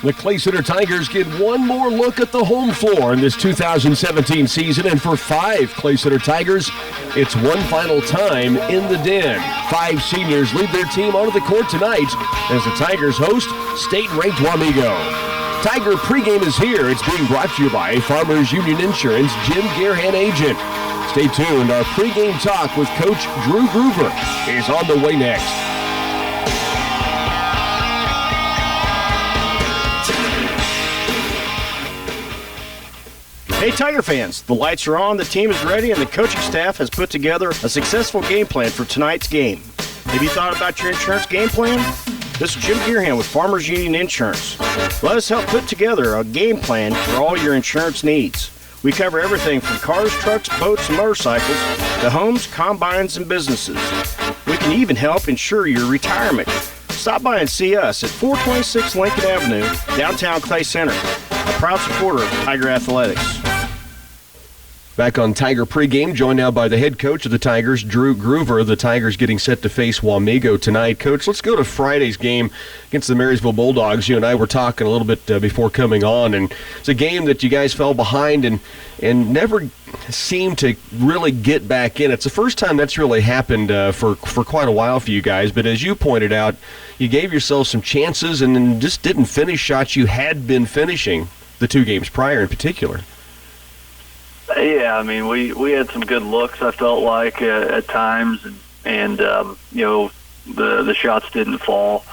The Clay Center Tigers get one more look at the home floor in this 2017 season, and for 5 Clay Center Tigers, it's one final time in the Den. 5 seniors lead their team onto the court tonight as the Tigers host state-ranked Wamego. Tiger pregame is here. It's being brought to you by Farmers Union Insurance, Jim Gearhan agent. Stay tuned. Our pregame talk with Coach Drew Groover is on the way next. Hey Tiger fans, the lights are on, the team is ready, and the coaching staff has put together a successful game plan for tonight's game. Have you thought about your insurance game plan? This is Jim Gearhan with Farmers Union Insurance. Let us help put together a game plan for all your insurance needs. We cover everything from cars, trucks, boats, and motorcycles to homes, combines, and businesses. We can even help insure your retirement. Stop by and see us at 426 Lincoln Avenue, downtown Clay Center, a proud supporter of Tiger Athletics. Back on Tiger pregame, joined now by the head coach of the Tigers, Drew Groover. The Tigers getting set to face Wamego tonight. Coach, let's go to Friday's game against the Marysville Bulldogs. You and I were talking a little bit before coming on, and it's a game that you guys fell behind and never seemed to really get back in. It's the first time that's really happened for quite a while for you guys, but as you pointed out, you gave yourselves some chances and then just didn't finish shots you had been finishing the 2 games prior in particular. Yeah, I mean, we had some good looks, I felt like, at times, and you know, the shots didn't fall.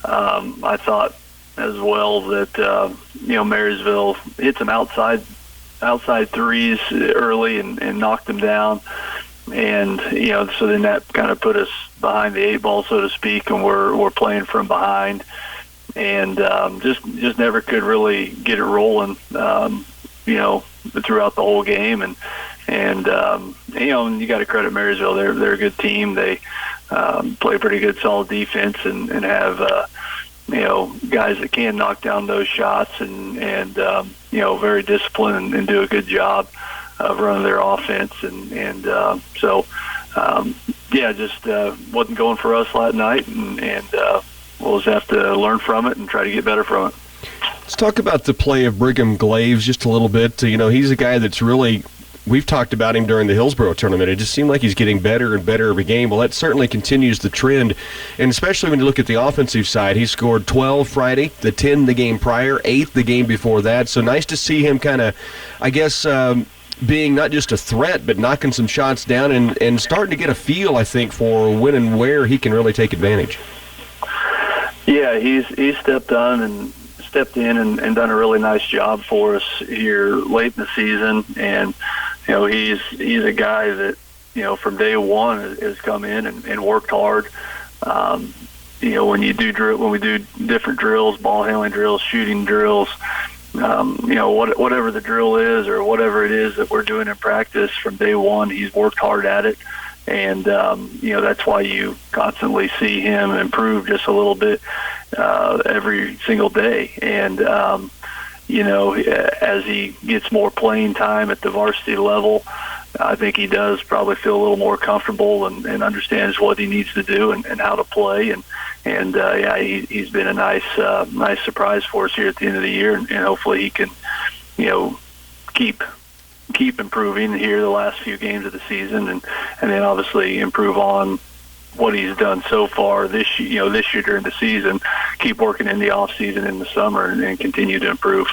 I thought as well that, you know, Marysville hit some outside threes early and knocked them down. And, you know, so then that kind of put us behind the 8 ball, so to speak, and we're playing from behind. And just never could really get it rolling, you know, throughout the whole game, and you know, and you got to credit Marysville. They're a good team. They play pretty good, solid defense, and have you know, guys that can knock down those shots, and you know, very disciplined and do a good job of running their offense, and so yeah, just wasn't going for us last night, and we'll just have to learn from it and try to get better from it. Let's talk about the play of Brigham Glaves just a little bit. You know, he's a guy that's really, we've talked about him during the Hillsborough tournament. It just seemed like he's getting better and better every game. Well, that certainly continues the trend, and especially when you look at the offensive side. He scored 12 Friday, the 10 the game prior, 8 the game before that. So nice to see him kind of, I guess, being not just a threat, but knocking some shots down and starting to get a feel, I think, for when and where he can really take advantage. Yeah, he's stepped in and done a really nice job for us here late in the season, and you know, he's a guy that, you know, from day one has come in and worked hard. You know, when we do different drills, ball handling drills, shooting drills, you know, whatever the drill is or whatever it is that we're doing in practice, from day one he's worked hard at it. And, you know, that's why you constantly see him improve just a little bit every single day. And, you know, as he gets more playing time at the varsity level, I think he does probably feel a little more comfortable and understands what he needs to do and how to play. And yeah, he's been a nice surprise for us here at the end of the year. And hopefully he can, you know, keep improving here the last few games of the season, and then obviously improve on what he's done so far this year during the season. Keep working in the off season in the summer and continue to improve.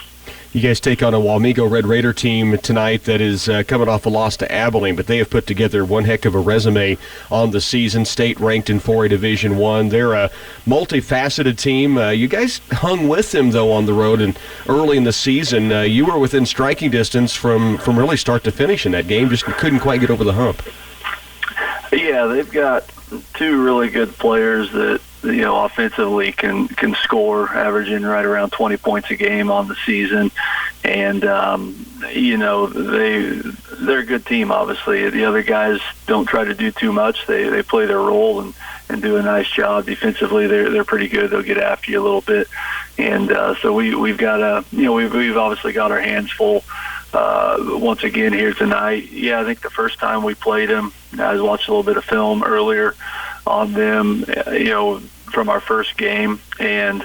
You guys take on a Wamego Red Raider team tonight that is coming off a loss to Abilene, but they have put together one heck of a resume on the season, state ranked in 4A Division I. They're a multifaceted team. You guys hung with them, though, on the road, and early in the season, you were within striking distance from really start to finish in that game, just couldn't quite get over the hump. Yeah, they've got 2 really good players that, you know, offensively can score, averaging right around 20 points a game on the season. And, you know, they're a good team, obviously. The other guys don't try to do too much. They play their role and do a nice job. Defensively, they're pretty good. They'll get after you a little bit. And so we've got we've obviously got our hands full once again here tonight. Yeah, I think the first time we played them, I was watching a little bit of film earlier on them, you know, from our first game, and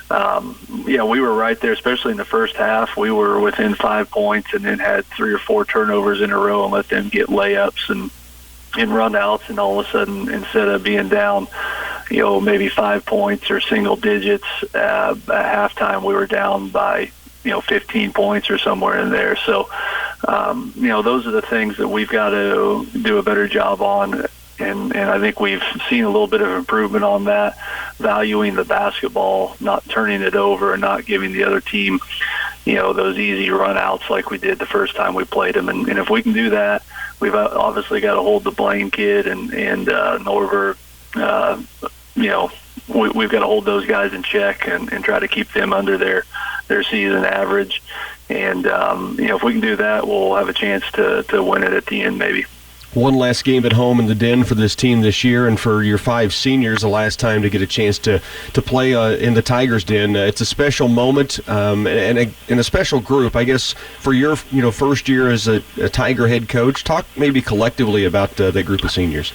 we were right there, especially in the first half. We were within 5 points and then had 3 or 4 turnovers in a row and let them get layups and run outs, and all of a sudden, instead of being down, maybe 5 points or single digits at halftime, we were down by 15 points or somewhere in there. So those are the things that we've got to do a better job on, and I think we've seen a little bit of improvement on that, valuing the basketball, not turning it over and not giving the other team those easy run outs like we did the first time we played them. And if we can do that, we've obviously got to hold the Blaine kid and Norberg. We've got to hold those guys in check and try to keep them under their season average. And if we can do that, we'll have a chance to win it at the end, maybe. One last game at home in the Den for this team this year, and for your 5 seniors, the last time to get a chance to play in the Tigers Den. It's a special moment and a special group, I guess, for your first year as a Tiger head coach. Talk maybe collectively about that group of seniors.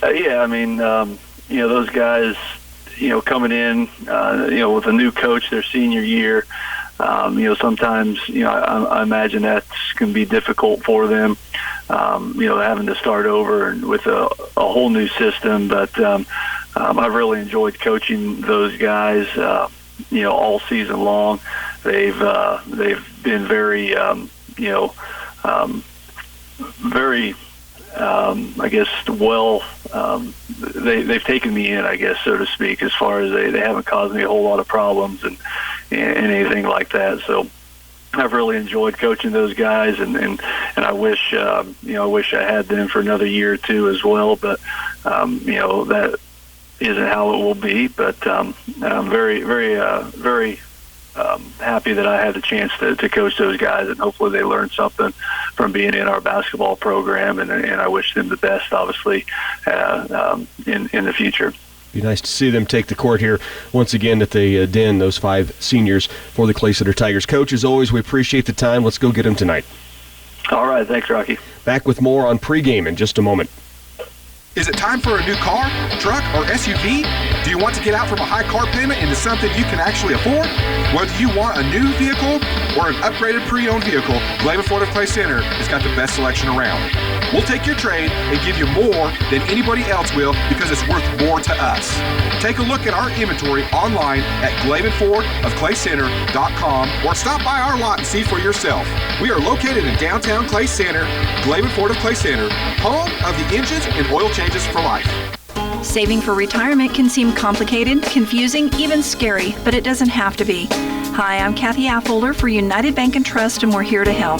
Those guys, coming in, with a new coach their senior year, sometimes, I imagine that can be difficult for them, having to start over with a whole new system. But I've really enjoyed coaching those guys, all season long. They've been very, very, I guess, they've taken me in, I guess, so to speak, as far as they haven't caused me a whole lot of problems and anything like that. So I've really enjoyed coaching those guys, and I wish I had them for another year or two as well. But that isn't how it will be. But I'm very, very, very happy that I had the chance to coach those guys, and hopefully they learned something from being in our basketball program. And I wish them the best, obviously, in the future. Be nice to see them take the court here once again at the Den, those 5 seniors for the Clay Center Tigers. Coach, as always, we appreciate the time. Let's go get them tonight. All right. Thanks, Rocky. Back with more on pregame in just a moment. Is it time for a new car, truck, or SUV? Do you want to get out from a high car payment into something you can actually afford? Whether you want a new vehicle or an upgraded pre-owned vehicle, Glaven Ford of Clay Center has got the best selection around. We'll take your trade and give you more than anybody else will because it's worth more to us. Take a look at our inventory online at GlavenFordofClayCenter.com or stop by our lot and see for yourself. We are located in downtown Clay Center, Glaven Ford of Clay Center, home of the engines and oil changes for life. Saving for retirement can seem complicated, confusing, even scary, but it doesn't have to be. Hi, I'm Kathy Affolder for United Bank and Trust, and we're here to help.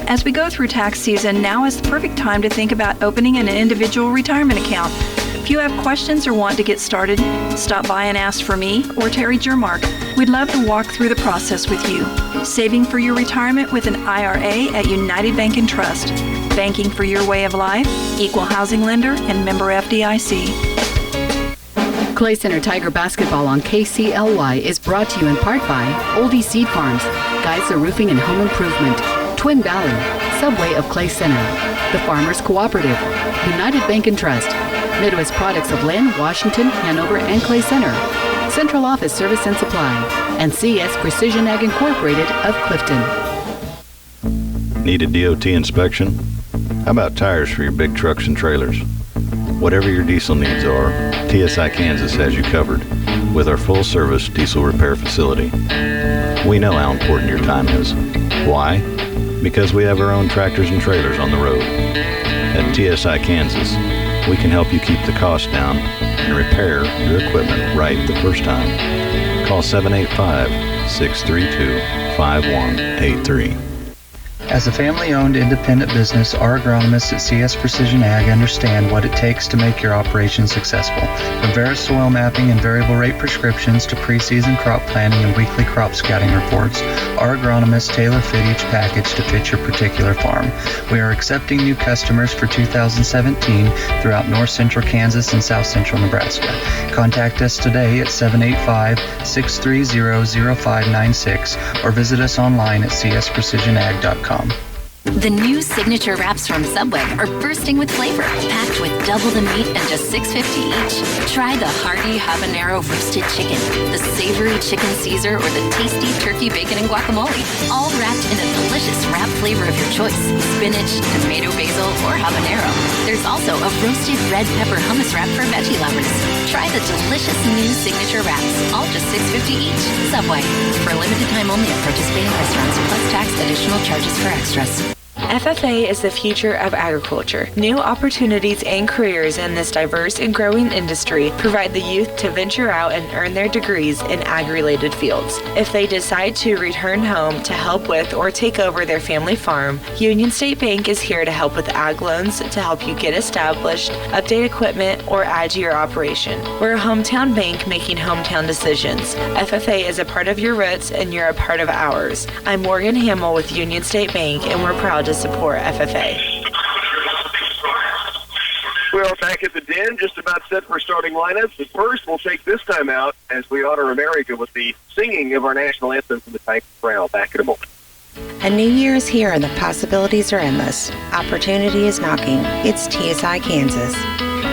As we go through tax season, now is the perfect time to think about opening an individual retirement account. If you have questions or want to get started, stop by and ask for me or Terry Jermark. We'd love to walk through the process with you. Saving for your retirement with an IRA at United Bank and Trust. Banking for your way of life, equal housing lender, and member FDIC. Clay Center Tiger Basketball on KCLY is brought to you in part by Oldie Seed Farms, Geisler Roofing and Home Improvement, Twin Valley, Subway of Clay Center, The Farmers Cooperative, United Bank and Trust, Midwest Products of Lynn, Washington, Hanover, and Clay Center, Central Office Service and Supply, and CS Precision Ag Incorporated of Clifton. Need a DOT inspection? How about tires for your big trucks and trailers? Whatever your diesel needs are, TSI Kansas has you covered with our full-service diesel repair facility. We know how important your time is. Why? Because we have our own tractors and trailers on the road. At TSI Kansas, we can help you keep the cost down and repair your equipment right the first time. Call 785-632-5183. As a family-owned independent business, our agronomists at CS Precision Ag understand what it takes to make your operation successful. From Veris soil mapping and variable rate prescriptions to pre-season crop planning and weekly crop scouting reports, our agronomists tailor-fit each package to fit your particular farm. We are accepting new customers for 2017 throughout north central Kansas and south central Nebraska. Contact us today at 785-630-0596 or visit us online at csprecisionag.com. The new signature wraps from Subway are bursting with flavor, packed with double the meat and just $6.50 each. Try the hearty habanero roasted chicken, the savory chicken Caesar, or the tasty turkey bacon and guacamole, all wrapped in a delicious wrap flavor of your choice: spinach, tomato, basil, or habanero. There's also a roasted red pepper hummus wrap for veggie lovers. Try the delicious new signature wraps, all just $6.50 each. Subway. For a limited time only at participating restaurants, plus tax, additional charges for extras. FFA is the future of agriculture. New opportunities and careers in this diverse and growing industry provide the youth to venture out and earn their degrees in ag-related fields. If they decide to return home to help with or take over their family farm, Union State Bank is here to help with ag loans to help you get established, update equipment, or add to your operation. We're a hometown bank making hometown decisions. FFA is a part of your roots and you're a part of ours. I'm Morgan Hamill with Union State Bank, and we're proud to support FFA. Well, back at the Den, just about set for starting lineups. But first, we'll take this time out as we honor America with the singing of our national anthem from the Tiger Corral. Back in a moment. A new year is here and the possibilities are endless. Opportunity is knocking. It's TSI Kansas.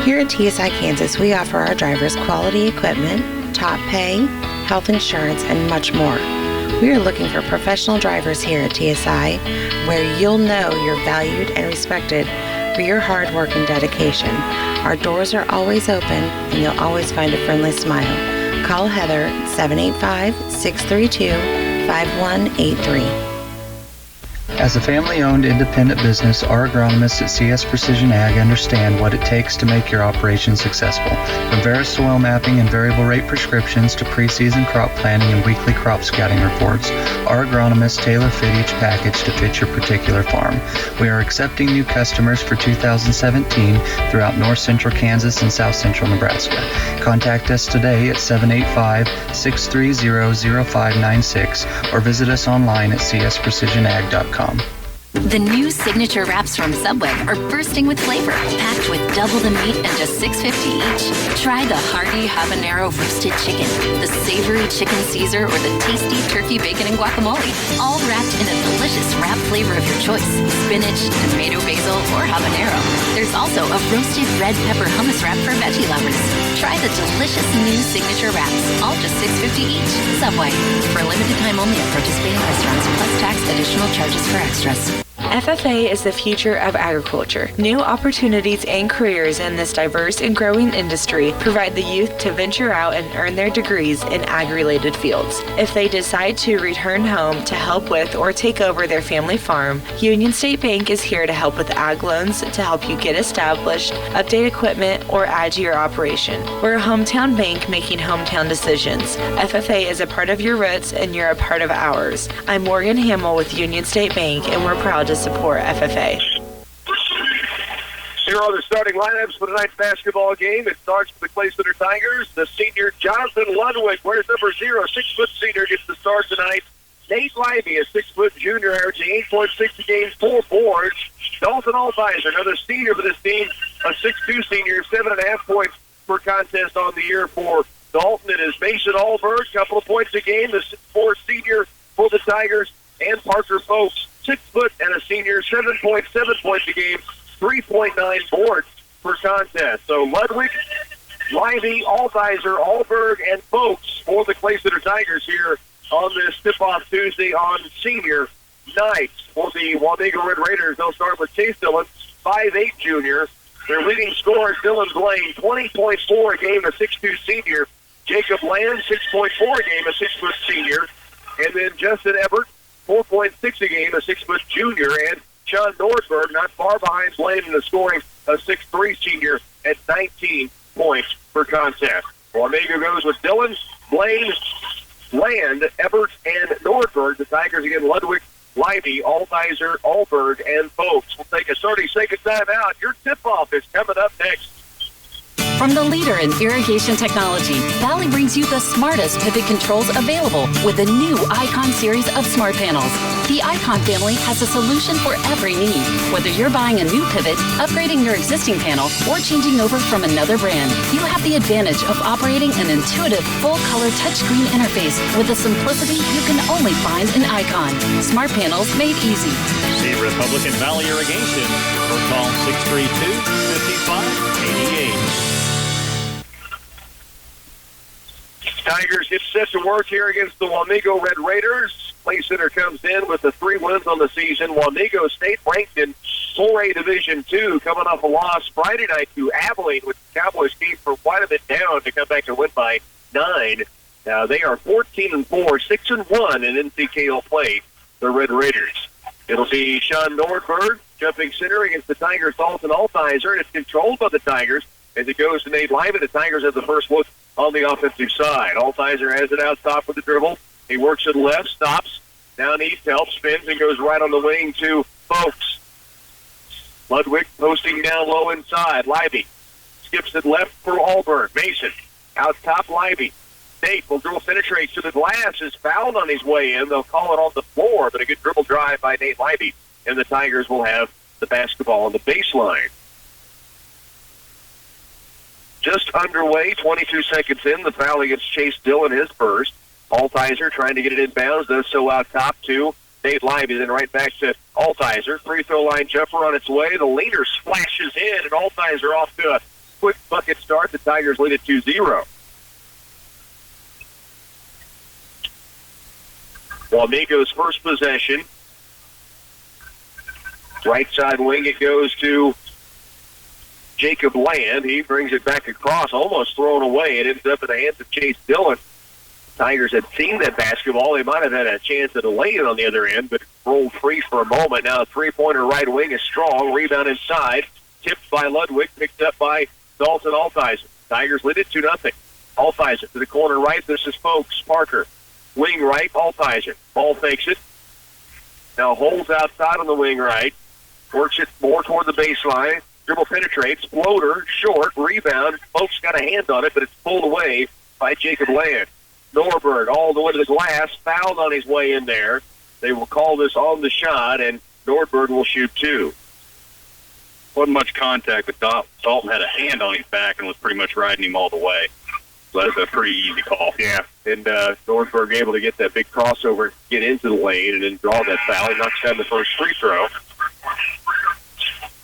Here at TSI Kansas, we offer our drivers quality equipment, top pay, health insurance, and much more. We are looking for professional drivers here at TSI, where you'll know you're valued and respected for your hard work and dedication. Our doors are always open, and you'll always find a friendly smile. Call Heather at 785-632-5183. As a family-owned independent business, our agronomists at CS Precision Ag understand what it takes to make your operation successful. From Veris soil mapping and variable rate prescriptions to pre-season crop planning and weekly crop scouting reports, our agronomists tailor fit each package to fit your particular farm. We are accepting new customers for 2017 throughout north central Kansas and south central Nebraska. Contact us today at 785-630-0596 or visit us online at csprecisionag.com. The new signature wraps from Subway are bursting with flavor, packed with double the meat and just $6.50 each. Try the hearty habanero roasted chicken, the savory chicken Caesar, or the tasty turkey bacon and guacamole, all wrapped in a delicious wrap flavor of your choice: spinach, tomato, basil, or habanero. There's also a roasted red pepper hummus wrap for veggie lovers. Try the delicious new signature wraps, all just $6.50 each. Subway. For a limited time only at participating restaurants, plus tax, additional charges for extras. FFA is the future of agriculture. New opportunities and careers in this diverse and growing industry provide the youth to venture out and earn their degrees in ag-related fields. If they decide to return home to help with or take over their family farm, Union State Bank is here to help with ag loans to help you get established, update equipment, or add to your operation. We're a hometown bank making hometown decisions. FFA is a part of your roots and you're a part of ours. I'm Morgan Hamill with Union State Bank, and we're proud to support FFA. Here are the starting lineups for tonight's basketball game. It starts with the Clay Center Tigers. The senior Jonathan Ludwig, wears number 0, 6-foot senior, gets the start tonight. Nate Livey, a 6-foot junior, averaging 8.6 a game, 4 boards. Dalton Altizer, another senior for this team, a 6'2 senior, 7.5 points per contest on the year for Dalton. It is Mason Allberg, couple of points a game, the 6'4 senior for the Tigers, and Parker Folks, 6 foot and a senior, 7.7 points a game, 3.9 boards per contest. So Ludwig, Livey, Altizer, Allberg, and Folks for the Clay Center Tigers here on this tip-off Tuesday on senior night. For the Wamego Red Raiders, they'll start with Chase Dillon, 5'8 junior. Their leading scorer is Dylan Blaine, 20.4 a game, a 6'2 senior. Jacob Land, 6.4 a game, a 6-foot senior. And then Justin Everett, 4.6 a game, a 6-foot junior. And Sean Nordberg, not far behind Blaine in the scoring, a 6'3 senior at 19 points per contest. Wamego goes with Dillon, Blaine, Land, Everett, and Nordberg. The Tigers again, Ludwig, Livey, Altizer, Allberg, and Folks. We'll take a 30-second timeout. Your tip-off is coming up next. From the leader in irrigation technology, Valley brings you the smartest pivot controls available with the new Icon series of smart panels. The Icon family has a solution for every need. Whether you're buying a new pivot, upgrading your existing panel, or changing over from another brand, you have the advantage of operating an intuitive, full-color touchscreen interface with a simplicity you can only find in Icon. Smart panels made easy. See Republican Valley Irrigation or call 632-5588. Tigers get set to work here against the Wamego Red Raiders. Play Center comes in with the 3 wins on the season. Wamego State ranked in 4A Division II, coming off a loss Friday night to Abilene, with the Cowboys came for quite a bit down to come back and win by 9. Now they are 14-4, 6-1 in NCKL play, the Red Raiders. It'll be Sean Nordberg jumping center against the Tigers' Dalton Altizer, and it's controlled by the Tigers as it goes to Nate Lyman. The Tigers have the first look on the offensive side. Altizer has it out top with the dribble. He works it left, stops, now needs help, spins, and goes right on the wing to Folks. Ludwig posting down low inside. Libby skips it left for Allberg. Mason out top, Libby. Nate will dribble, penetrates to the glass, is fouled on his way in. They'll call it on the floor, but a good dribble drive by Nate Libby, and the Tigers will have the basketball on the baseline. Just underway, 22 seconds in. The foul against Chase Dillon, his first. Altizer trying to get it inbounds, does so out top to Nate Libby, then right back to Altizer. Free throw line jumper on its way. The leader splashes in, and Altizer off to a quick bucket start. The Tigers lead it 2-0. Wamego's first possession. Right side wing, it goes to Jacob Land. He brings it back across, almost thrown away. It ends up in the hands of Chase Dillon. Tigers had seen that basketball. They might have had a chance to delay it on the other end, but rolled free for a moment. Now a three-pointer right wing is strong. Rebound inside. Tipped by Ludwig. Picked up by Dalton Altizer. Tigers lead it 2-0. Altizer to the corner right. This is Folks. Parker. Wing right. Altizer. Ball fakes it. Now holds outside on the wing right. Works it more toward the baseline. Dribble penetrates. Floater. Short. Rebound. Folks got a hand on it, but it's pulled away by Jacob Land. Norberg all the way to the glass, fouled on his way in there. They will call this on the shot, and Norberg will shoot 2. Wasn't much contact, but Dalton had a hand on his back and was pretty much riding him all the way. So that's a pretty easy call. Yeah, and Norberg able to get that big crossover, get into the lane, and then draw that foul. He knocks down the first free throw.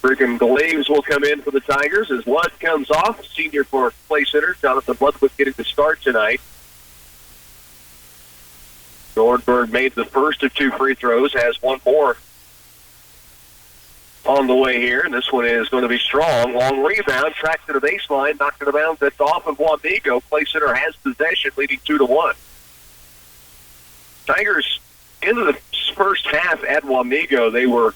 Brigham Glaves will come in for the Tigers as Lud comes off. Senior for Play Center, Jonathan Ludwig getting the start tonight. Nordberg made the first of 2 free throws, has one more on the way here, and this one is going to be strong. Long rebound, tracked to the baseline, knocked it out of bounds. That's off of Wamego. Play Center has possession, leading 2-1. Tigers into the first half at Wamego. They were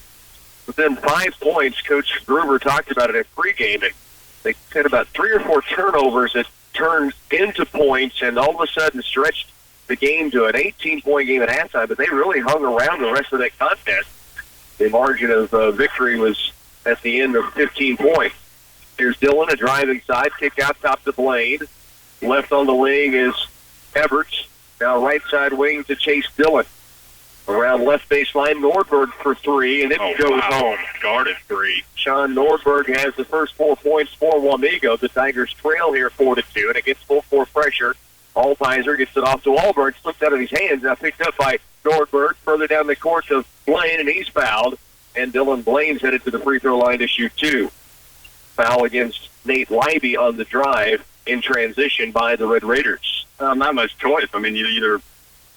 within 5 points. Coach Gruber talked about it at pregame. They had about 3 or 4 turnovers that turned into points, and all of a sudden stretched the game to an 18-point game at halftime, but they really hung around the rest of that contest. The margin of victory was at the end of 15 points. Here's Dillon, a driving side, kick out top to Blaine. Left on the wing is Everts. Now right side wing to Chase Dillon. Around left baseline, Nordberg for 3, and it goes home. Guarded 3. Sean Nordberg has the first 4 points for Wamego. The Tigers trail here 4-2, and it gets full court pressure. Altizer gets it off to Allberg, slipped out of his hands, now picked up by Nordberg, further down the court to Blaine, and he's fouled. And Dylan Blaine's headed to the free throw line to shoot 2. Foul against Nate Libby on the drive in transition by the Red Raiders. Not much choice. I mean, you either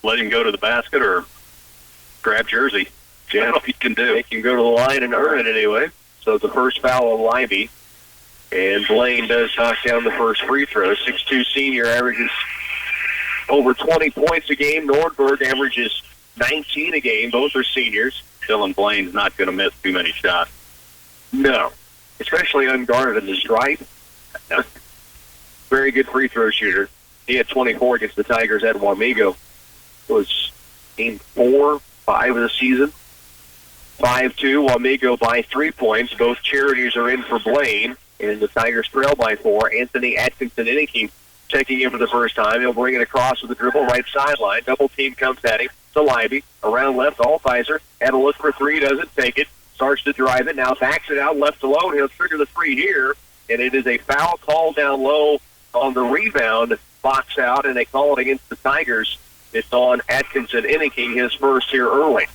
let him go to the basket or grab jersey. Yeah, that's what you can do. They can go to the line and earn it anyway. So the first foul on Libby. And Blaine does knock down the first free throw. 6'2" senior averages over 20 points a game. Nordberg averages 19 a game. Both are seniors. Dylan Blaine's not going to miss too many shots. No, especially unguarded in the stripe. Very good free throw shooter. He had 24 against the Tigers at Wamego. It was game 4, 5 of the season. 5-2, Wamego by 3 points. Both charities are in for Blaine. and the Tigers trail by 4. Anthony Atkinson-Inniking checking in for the first time. He'll bring it across with the dribble right sideline. Double team comes at him. To Libby. Around left, Althizer. Had a look for 3, doesn't take it. Starts to drive it. Now backs it out left alone. He'll trigger the 3 here. And it is a foul call down low on the rebound. Box out, and they call it against the Tigers. It's on Atkinson-Inniking, his first here early.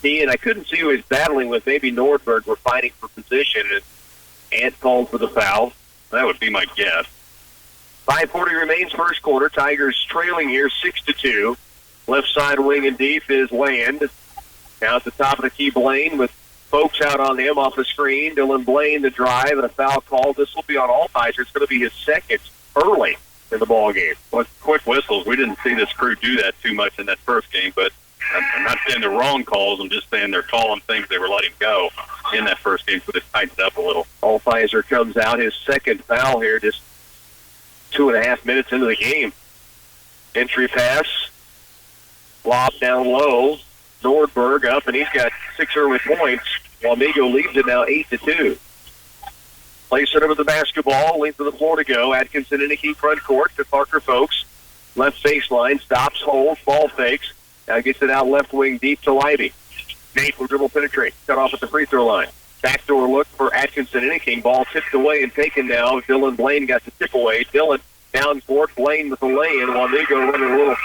He and I couldn't see who he was battling with. Maybe Nordberg were fighting for position, and Ant called for the foul. That would be my guess. 5:40 remains first quarter. Tigers trailing here 6-2. Left side wing and deep is Land. Now at the top of the key, Blaine with folks out on him off the screen. Dylan Blaine the drive and a foul call. This will be on Althizer. It's going to be his second early in the ball game. Well, quick whistles. We didn't see this crew do that too much in that first game, but I'm not saying they're wrong calls. I'm just saying they're calling things they were letting go in that first game, so they tightened up a little. Althizer comes out, his second foul here, just 2.5 minutes into the game. Entry pass, lob down low. Nordberg up, and he's got 6 early points. Wamego leads it now 8-2. Play center with the basketball, length of the floor to go. Atkinson-Inniking front court to Parker Folks. Left baseline, stops, holds, ball fakes. Now gets it out left wing deep to Libby. Nate will dribble penetrate. Cut off at the free throw line. Backdoor look for Atkinson-Inniking. Ball tipped away and taken now. Dylan Blaine got the tip away. Dylan down court. Blaine with the lay-in. Wamego running a little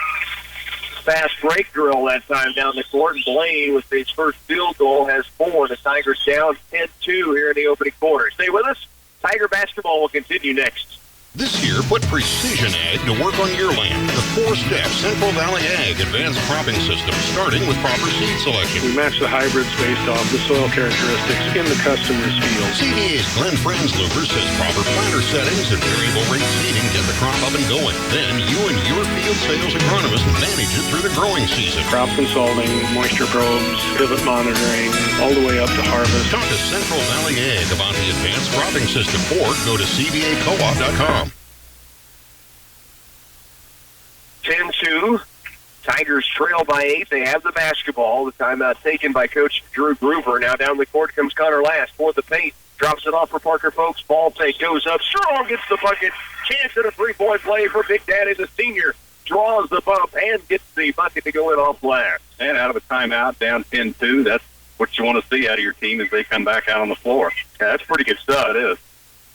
fast break drill that time down the court. And Blaine with his first field goal has 4. The Tigers down 10-2 here in the opening quarter. Stay with us. Tiger basketball will continue next. This year, put Precision Ag to work on your land. The 4-step Central Valley Ag Advanced Cropping System, starting with proper seed selection. We match the hybrids based off the soil characteristics in the customer's field. CVA's Glenn Franzluber says proper planter settings and variable rate seeding get the crop up and going. Then you and your field sales agronomist manage it through the growing season. Crop consulting, moisture probes, pivot monitoring, all the way up to harvest. Talk to Central Valley Ag about the Advanced Cropping System or go to cvacoop.com. 10-2. Tigers trail by 8. They have the basketball. The timeout taken by Coach Drew Groover. Now down the court comes Connor Last for the paint. Drops it off for Parker Folks. Ball fake goes up. Strong gets the bucket. Chance at a three-point play for Big Daddy, the senior. Draws the bump and gets the bucket to go in off Last. And out of a timeout, down 10-2. That's what you want to see out of your team as they come back out on the floor. Yeah, that's pretty good stuff. It is.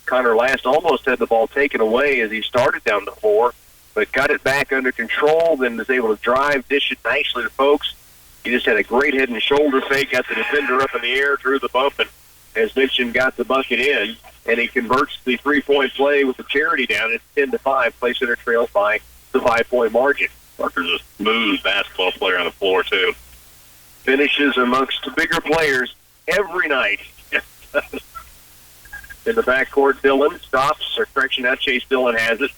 Connor Last almost had the ball taken away as he started down the floor, but got it back under control, then was able to drive, dish it nicely to Folks. He just had a great head and shoulder fake, got the defender up in the air, drew the bump, and as mentioned, got the bucket in, and he converts the three-point play with the charity down. It's 10-5. Play center trails by the 5-point margin. Parker's a smooth basketball player on the floor, too. Finishes amongst the bigger players every night. In the backcourt, Dylan stops, or correction, that Chase Dylan has it.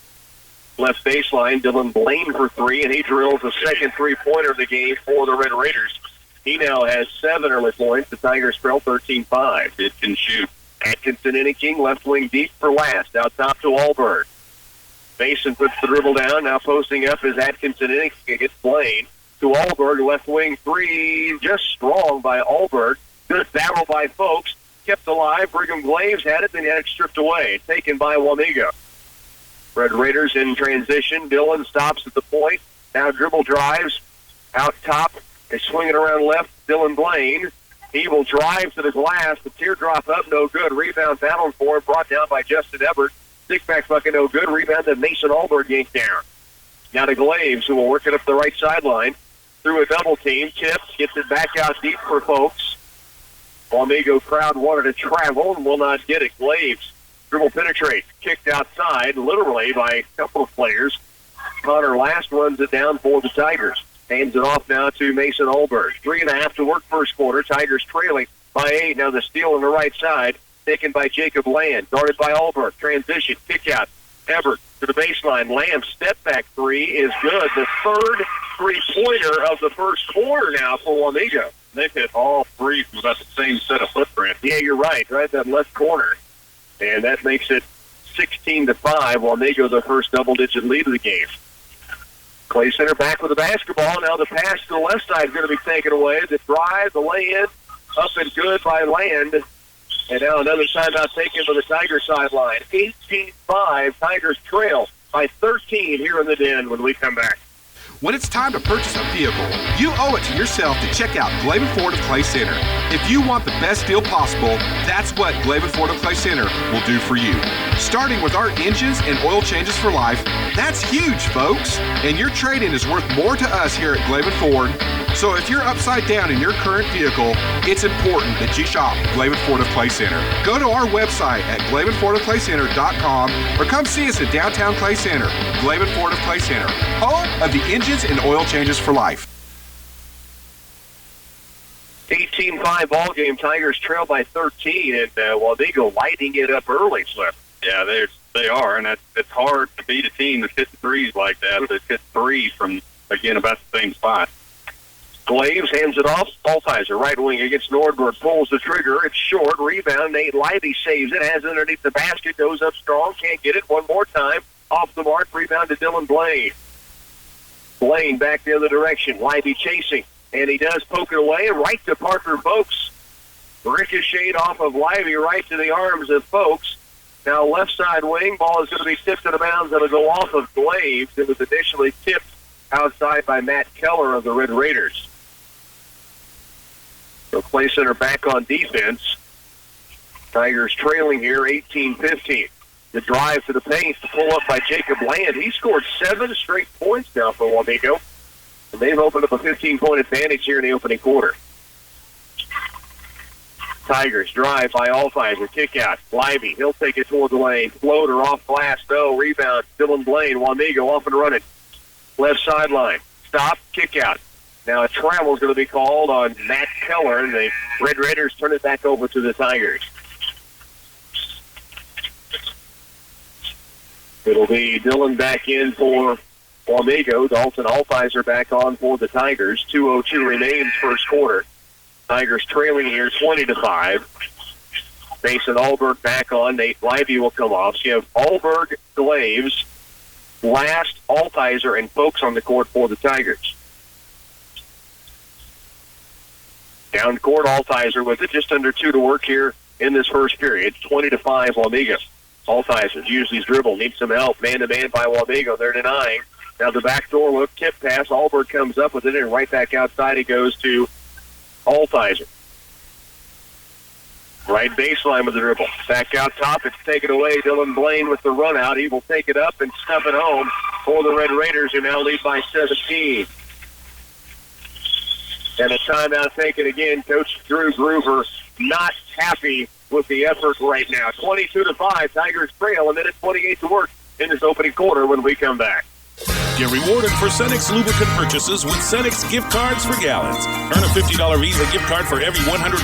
Left baseline, Dylan Blaine for 3, and he drills the second three-pointer of the game for the Red Raiders. He now has 7 early points. The Tigers trail 13-5. It can shoot. Atkinson-Inniking, left wing deep for Last. Out top to Allbird. Mason puts the dribble down. Now posting up is Atkinson-Inniking against Blaine. To Allbird, left wing 3. Just strong by Allbird. Good battle by Folks. Kept alive. Brigham Glaves had it, then he had it stripped away. Taken by Wamego. Red Raiders in transition. Dylan stops at the point. Now dribble drives. Out top. They swing it around left. Dylan Blaine. He will drive to the glass. The teardrop up, no good. Rebound battled for him. Brought down by Justin Everett. Stick-back bucket, no good. Rebound that Mason Allbird yanked down. Now to Glaves, who will work it up the right sideline. Through a double team. Tips. Gets it back out deep for Folks. Wamego crowd wanted to travel and will not get it. Glaves. Dribble penetrate. Kicked outside, literally, by a couple of players. Connor Last runs it down for the Tigers. Hands it off now to Mason Allbird. 3.5 to work first quarter. Tigers trailing by 8. Now the steal on the right side. Taken by Jacob Land. Guarded by Allbird. Transition. Kick out. Everett to the baseline. Lamb step back 3 is good. The third three-pointer of the first quarter now for Wamego. They've hit all 3 from about the same set of footprint. Yeah, you're right. Right, that left corner. And that makes it 16-5. Wamego the first double-digit lead of the game. Clay Center back with the basketball. Now the pass to the left side is going to be taken away. The drive, the lay-in, up and good by Land. And now another timeout taken to the Tiger sideline. 18-5, Tigers trail by 13 here in the Den when we come back. When it's time to purchase a vehicle, you owe it to yourself to check out Glavin Ford of Clay Center. If you want the best deal possible, that's what Glavin Ford of Clay Center will do for you. Starting with our engines and oil changes for life, that's huge, folks. And your trade-in is worth more to us here at Glavin Ford. So if you're upside down in your current vehicle, it's important that you shop Glavin Ford of Clay Center. Go to our website at GlavinFordofClayCenter.com or come see us at downtown Clay Center. Glavin Ford of Clay Center, home of the engines and oil changes for life. 18-5 ball game. Tigers trail by 13, and Wamego lighting it up early, Slip. Yeah, they are, and it's hard to beat a team that hits threes like that. That hits three from, again, about the same spot. Glaves hands it off. Altizer, right wing against Nordberg, pulls the trigger. It's short. Rebound. Nate Lively saves it. Has it underneath the basket. Goes up strong. Can't get it. One more time. Off the mark. Rebound to Dylan Blaine. Blaine back the other direction. Lively chasing. And he does poke it away. Right to Parker Folks. Ricocheted off of Lively right to the arms of Folks. Now left side wing. Ball is going to be tipped out of bounds. It'll go off of Glaves. It was initially tipped outside by Matt Keller of the Red Raiders. So Clay Center back on defense. Tigers trailing here 18-15. The drive to the paint to pull up by Jacob Land. He scored 7 straight points now for Wamego. And they've opened up a 15-point advantage here in the opening quarter. Tigers drive by Altizer. Kick out. Lively. He'll take it toward the lane. Floater off glass. No. Rebound. Dylan Blaine. Wamego off and running. Left sideline. Stop. Kick out. Now a travel is going to be called on Matt Keller, and the Red Raiders turn it back over to the Tigers. It'll be Dylan back in for Wamego. Dalton Altizer back on for the Tigers. 2:02 remains first quarter. Tigers trailing here 20-5. Mason Alberg back on. Nate Lively will come off. So you have Alberg, Glaves, Last, Altizer, and Folks on the court for the Tigers. Down court, Altizer with it. Just under 2 to work here in this first period. 20-5 Wamego. Altizer uses his dribble. Needs some help. Man-to-man by Wamego. They're denying. Now the backdoor look. Tip pass. Alberg comes up with it, and right back outside it goes to Altizer. Right baseline with the dribble. Back out top. It's taken away. Dylan Blaine with the run out. He will take it up and stuff it home for the Red Raiders, who now lead by 17. And a timeout taken again. Coach Drew Groover not happy with the effort right now. 22-5. Tigers trail. A minute 28 to work in this opening quarter when we come back. Get rewarded for Cenex lubricant purchases with Cenex gift cards for gallons. Earn a $50 Visa gift card for every 125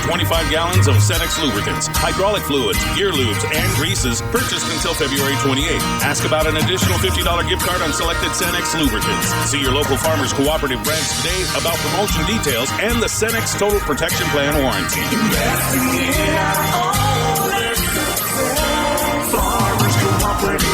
gallons of Cenex lubricants, hydraulic fluids, gear lubes, and greases purchased until February 28th. Ask about an additional $50 gift card on selected Cenex lubricants. See your local Farmers Cooperative branch today about promotion details and the Cenex Total Protection Plan warranty. Farmers Cooperative.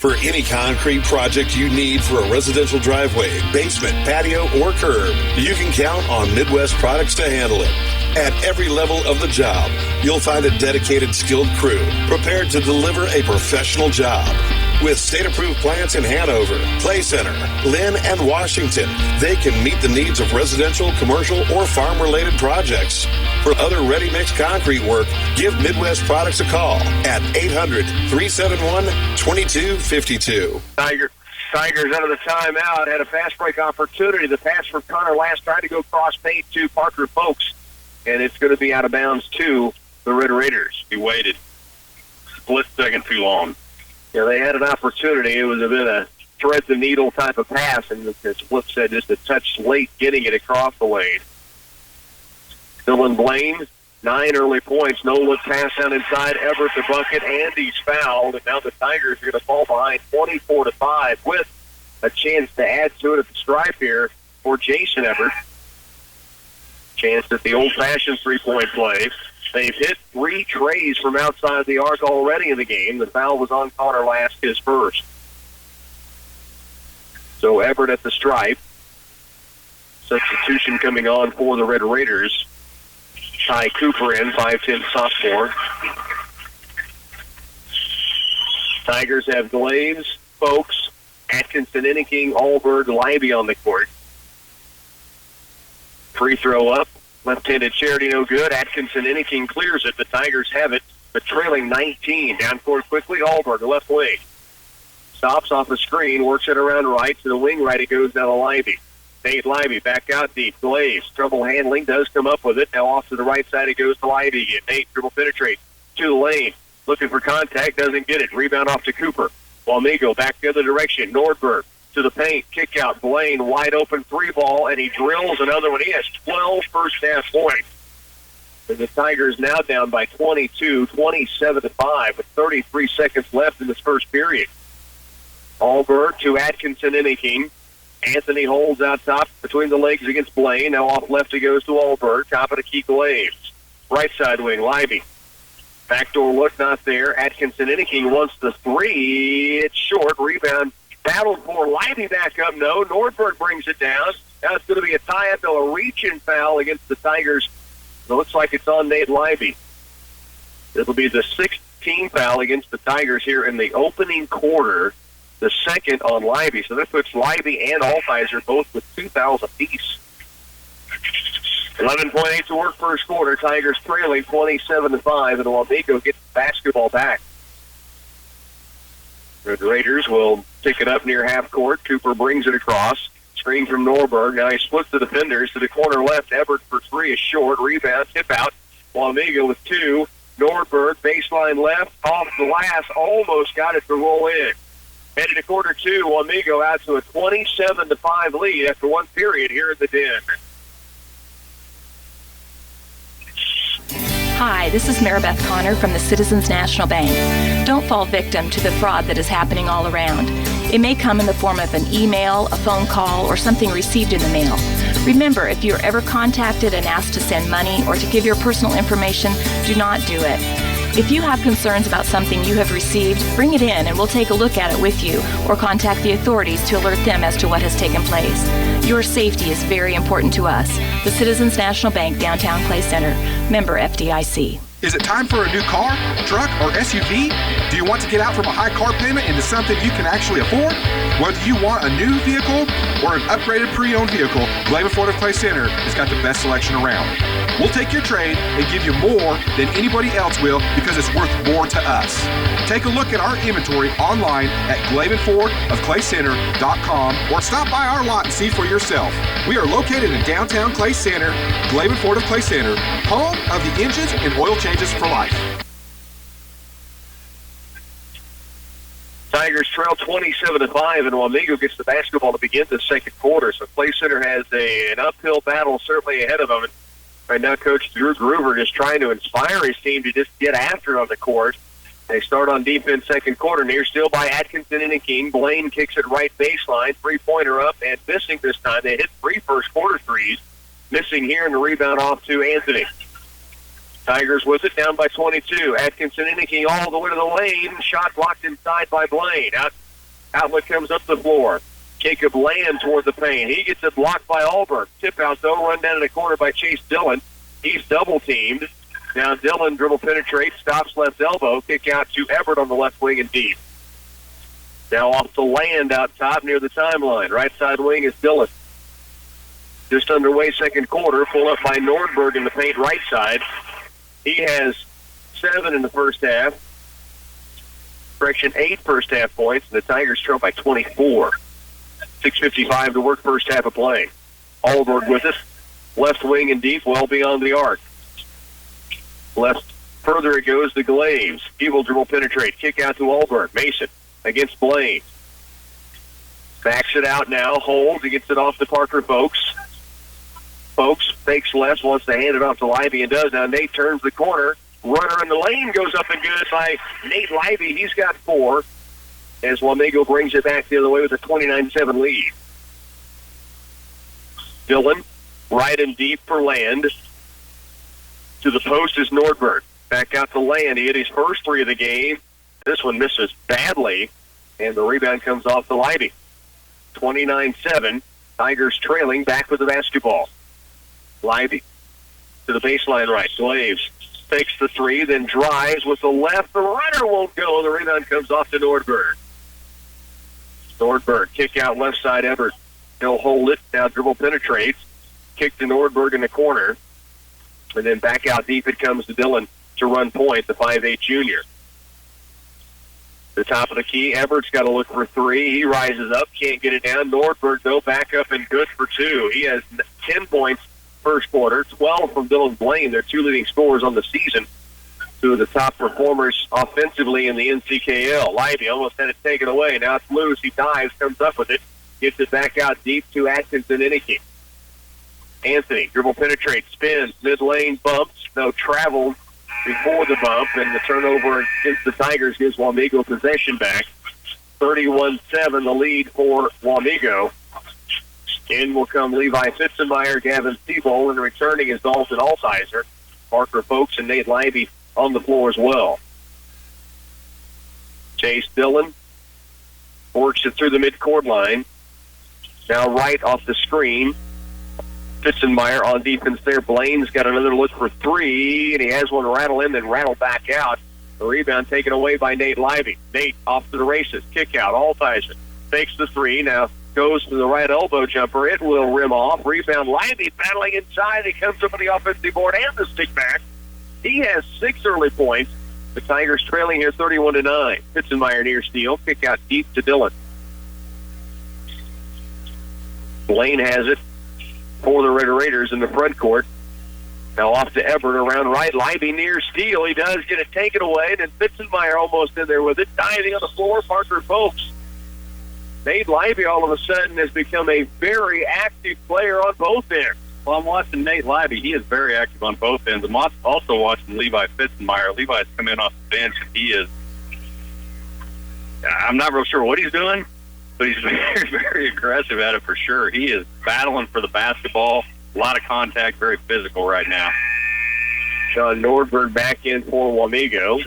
For any concrete project you need for a residential driveway, basement, patio, or curb, you can count on Midwest Products to handle it. At every level of the job, you'll find a dedicated, skilled crew prepared to deliver a professional job. With state-approved plants in Hanover, Clay Center, Lynn, and Washington, they can meet the needs of residential, commercial, or farm-related projects. For other ready-mix concrete work, give Midwest Products a call at 800-371-2252. Tigers out of the timeout had a fast break opportunity. The pass from Connor Last tried to go cross paint to Parker Folks, and it's going to be out of bounds to the Red Raiders. He waited. Split second too long. Yeah, they had an opportunity. It was a bit of thread-the-needle type of pass, and as Flip said, just a touch late getting it across the lane. Dylan Blaine, 9 early points. No-look pass down inside. Everett the bucket, and he's fouled. And now the Tigers are going to fall behind 24-5 with a chance to add to it at the stripe here for Jason Everett. Chance at the old-fashioned three-point play. They've hit 3 trays from outside the arc already in the game. The foul was on Connor Last, his first. So Everett at the stripe. Substitution coming on for the Red Raiders. Ty Cooper in, 5'10 sophomore. Tigers have Glaves, Folks, Atkinson, Inniking, Allberg, Libby on the court. Free throw up. Left-handed charity, no good. Atkinson, Inniking clears it. The Tigers have it, but trailing 19. Down court quickly. Allberg, left wing. Stops off the screen, works it around right. To the wing right, it goes down to Libby. Nate Libby back out deep. Glaves, trouble handling, does come up with it. Now off to the right side, it goes to Libby again. Nate dribble penetrates to the lane. Looking for contact, doesn't get it. Rebound off to Cooper. Wamego back the other direction. Nordberg to the paint. Kick out. Blaine wide open 3-ball, and he drills another one. He has 12 first half points. And the Tigers now down by 22, 27-5 with 33 seconds left in this first period. Allberg to Atkinson, Inniking. Anthony holds out top between the legs against Blaine. Now off left he goes to Allberg. Top of the key Glaves. Right side wing, Libby. Backdoor look not there. Atkinson, Inniking wants the three. It's short. Rebound battled for. Libby back up. No. Nordberg brings it down. Now it's going to be a tie-up, a reach-in foul against the Tigers. It looks like it's on Nate Libby. It'll be the 16th foul against the Tigers here in the opening quarter. The second on Libby. So that puts Libby and Altizer both with 2 fouls apiece. 11.8 to work first quarter. Tigers trailing 27-5, and Wamego gets the basketball back. The Raiders will pick it up near half court. Cooper brings it across. Screen from Norberg. Now he splits the defenders to the corner left. Everett for three is short. Rebound, tip out. Wamego with two. Norberg, baseline left, off the glass. Almost got it to roll in. Headed to quarter two. Wamego out to a 27-5 lead after one period here at the Den. Hi, this is Maribeth Connor from the Citizens National Bank. Don't fall victim to the fraud that is happening all around. It may come in the form of an email, a phone call, or something received in the mail. Remember, if you're ever contacted and asked to send money or to give your personal information, do not do it. If you have concerns about something you have received, bring it in and we'll take a look at it with you or contact the authorities to alert them as to what has taken place. Your safety is very important to us. The Citizens National Bank, Downtown Clay Center. Member FDIC. Is it time for a new car, truck, or SUV? Do you want to get out from a high car payment into something you can actually afford? Whether you want a new vehicle or an upgraded pre-owned vehicle, Glaven Ford of Clay Center has got the best selection around. We'll take your trade and give you more than anybody else will because it's worth more to us. Take a look at our inventory online at GlavenFordofClayCenter.com or stop by our lot and see for yourself. We are located in downtown Clay Center, Glaven Ford of Clay Center, home of the engines and oil changes for life. Tigers trail 27-5, and Wamego gets the basketball to begin the second quarter. So Clay Center has an uphill battle certainly ahead of them. And right now, Coach Drew Groover is trying to inspire his team to just get after it on the court. They start on defense second quarter. Near still by Atkinson and King. Blaine kicks it right baseline. Three-pointer up and missing this time. They hit 3 first quarter threes. Missing here, and the rebound off to Anthony. Tigers with it, down by 22. Atkinson Inniking all the way to the lane. Shot blocked inside by Blaine. Outlet comes up the floor. Jacob Land toward the paint. He gets it blocked by Allberg. Tip out, though, run down in the corner by Chase Dillon. He's double-teamed. Now Dillon dribble penetrates, stops left elbow. Kick out to Everett on the left wing and deep. Now off to Land out top near the timeline. Right side wing is Dillon. Just underway second quarter. Pull up by Nordberg in the paint right side. He has 7 in the first half. Correction, 8 first half points. And the Tigers trail by 24. 6:55 to work first half of play. Allberg with us. Left wing and deep, well beyond the arc. Left further it goes to Glaves. He will dribble penetrate. Kick out to Allberg. Mason against Blaine. Backs it out now. Holds. He gets it off to Parker Folks. Folks fakes left, wants to hand it off to Libby and does. Now Nate turns the corner. Runner in the lane goes up and good by Nate Libby. He's got 4 as Wamego brings it back the other way with a 29-7 lead. Dillon, right and deep for Land. To the post is Nordberg. Back out to Land. He hit his first 3 of the game. This one misses badly, and the rebound comes off to Libby. 29-7. Tigers trailing, back with the basketball. Libby to the baseline right. Glaves takes the three, then drives with the left. The runner won't go. The rebound comes off to Nordberg. Nordberg, kick out left side, Everett. He'll hold it. Now dribble penetrates. Kick to Nordberg in the corner. And then back out deep it comes to Dillon to run point, the 5'8 junior. The top of the key, Everett's got to look for three. He rises up, can't get it down. Nordberg, though, back up and good for two. He has 10 points first quarter, 12 from Dylan Blaine, their two leading scorers on the season. Two of the top performers offensively in the NCKL. Lively almost had it taken away. Now it's loose. He dives, comes up with it, gets it back out deep to Atkinson Inicky. Anthony, dribble penetrates, spins, mid-lane, bumps, no travel before the bump, and the turnover against the Tigers gives Wamego possession back. 31-7, the lead for Wamego. In will come Levi Fitzenmeyer, Gavin Seabold, and returning is Dalton Altizer. Parker Folks and Nate Lively on the floor as well. Chase Dillon works it through the midcourt line. Now right off the screen. Fitzenmeyer on defense there. Blaine's got another look for three, and he has one rattle in, then rattle back out. The rebound taken away by Nate Lively. Nate off to the races. Kick out. Altizer takes the three. Now goes to the right elbow jumper. It will rim off. Rebound. Lively battling inside. He comes up on the offensive board and the stick back. He has 6 early points. The Tigers trailing here 31-9. Fitzenmeyer near steal. Kick out deep to Dillon. Blaine has it for the Red Raiders in the front court. Now off to Everett around right. Lively near steal. He does get it taken away. Then Fitzenmeyer almost in there with it. Diving on the floor. Parker Folks. Nate Lively all of a sudden has become a very active player on both ends. Well, I'm watching Nate Lively. He is very active on both ends. I'm also watching Levi Fitzenmeyer. Levi's come in off the bench, and he is, I'm not real sure what he's doing, but he's very, very aggressive at it for sure. He is battling for the basketball. A lot of contact, very physical right now. Sean Nordberg back in for Wamego.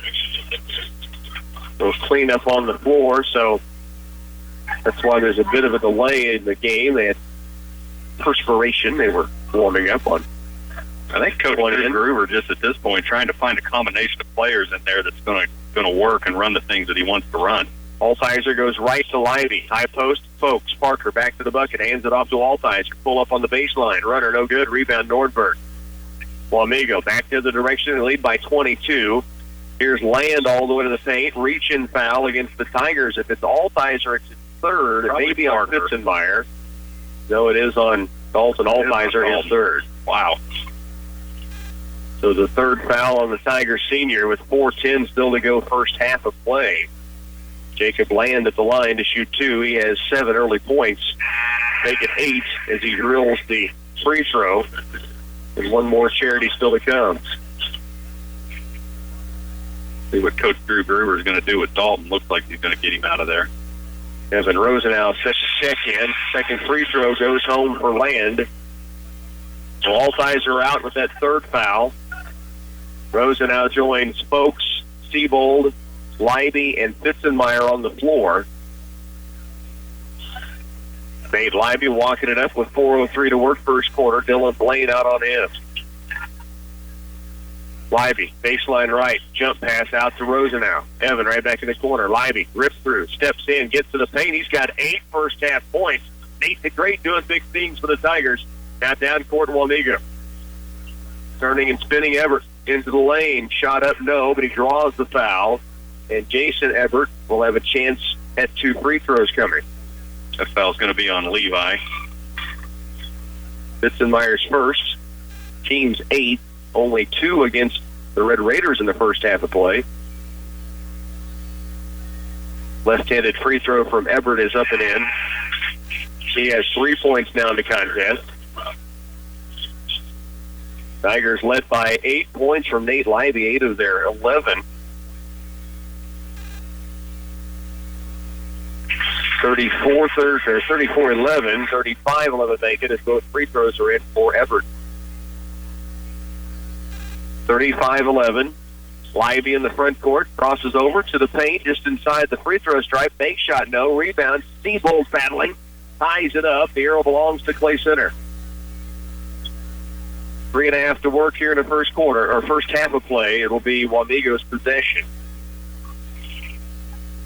They'll clean up on the floor, so that's why there's a bit of a delay in the game. They had perspiration they were warming up on. I think Coach Groover just at this point trying to find a combination of players in there that's going to work and run the things that he wants to run. Altizer goes right to Lively. High post, Folks. Parker back to the bucket. Hands it off to Altizer. Pull up on the baseline. Runner no good. Rebound Nordberg. Wamego back to the direction. They lead by 22. Here's Land all the way to the paint. Reach and foul against the Tigers. If it's Altizer, it's his third. Probably maybe on Fitzenmeyer. No, it is on Dalton Altizer, his third. Wow. So the third foul on the Tigers senior with 4:10 still to go first half of play. Jacob Land at the line to shoot 2. He has 7 early points. Make it 8 as he drills the free throw. And one more charity still to come. See what Coach Drew Gruber is going to do with Dalton. Looks like he's going to get him out of there. Evan Rosenau sets a check in. Second free throw goes home for Land. So Altizer out with that third foul. Rosenau joins Folks, Seabold, Lively, and Fitzenmeyer on the floor. Nate Lively walking it up with 4:03 to work first quarter. Dylan Blaine out on him. Lively, baseline right, jump pass out to Rosenau. Evan right back in the corner. Lively rips through, steps in, gets to the paint. He's got 8 first half points. Nate the Great doing big things for the Tigers. Now down court Wamego. Turning and spinning Everett into the lane. Shot up, no, but he draws the foul. And Jason Everett will have a chance at 2 free throws coming. That foul's going to be on Levi. Fitzenmeyer's first. Team's 8. Only 2 against the Red Raiders in the first half of play. Left-handed free throw from Everett is up and in. He has 3 points now in the contest. Tigers led by 8 points from Nate Lively, 8 of their 11. 34-11, 35-11 make it as both free throws are in for Everett. 35-11. Lively in the front court, crosses over to the paint, just inside the free throw stripe. Bank shot, no. Rebound. Seabold battling. Ties it up. The arrow belongs to Clay Center. 3.5 to work here in the first quarter, or first half of play. It'll be Wamego's possession.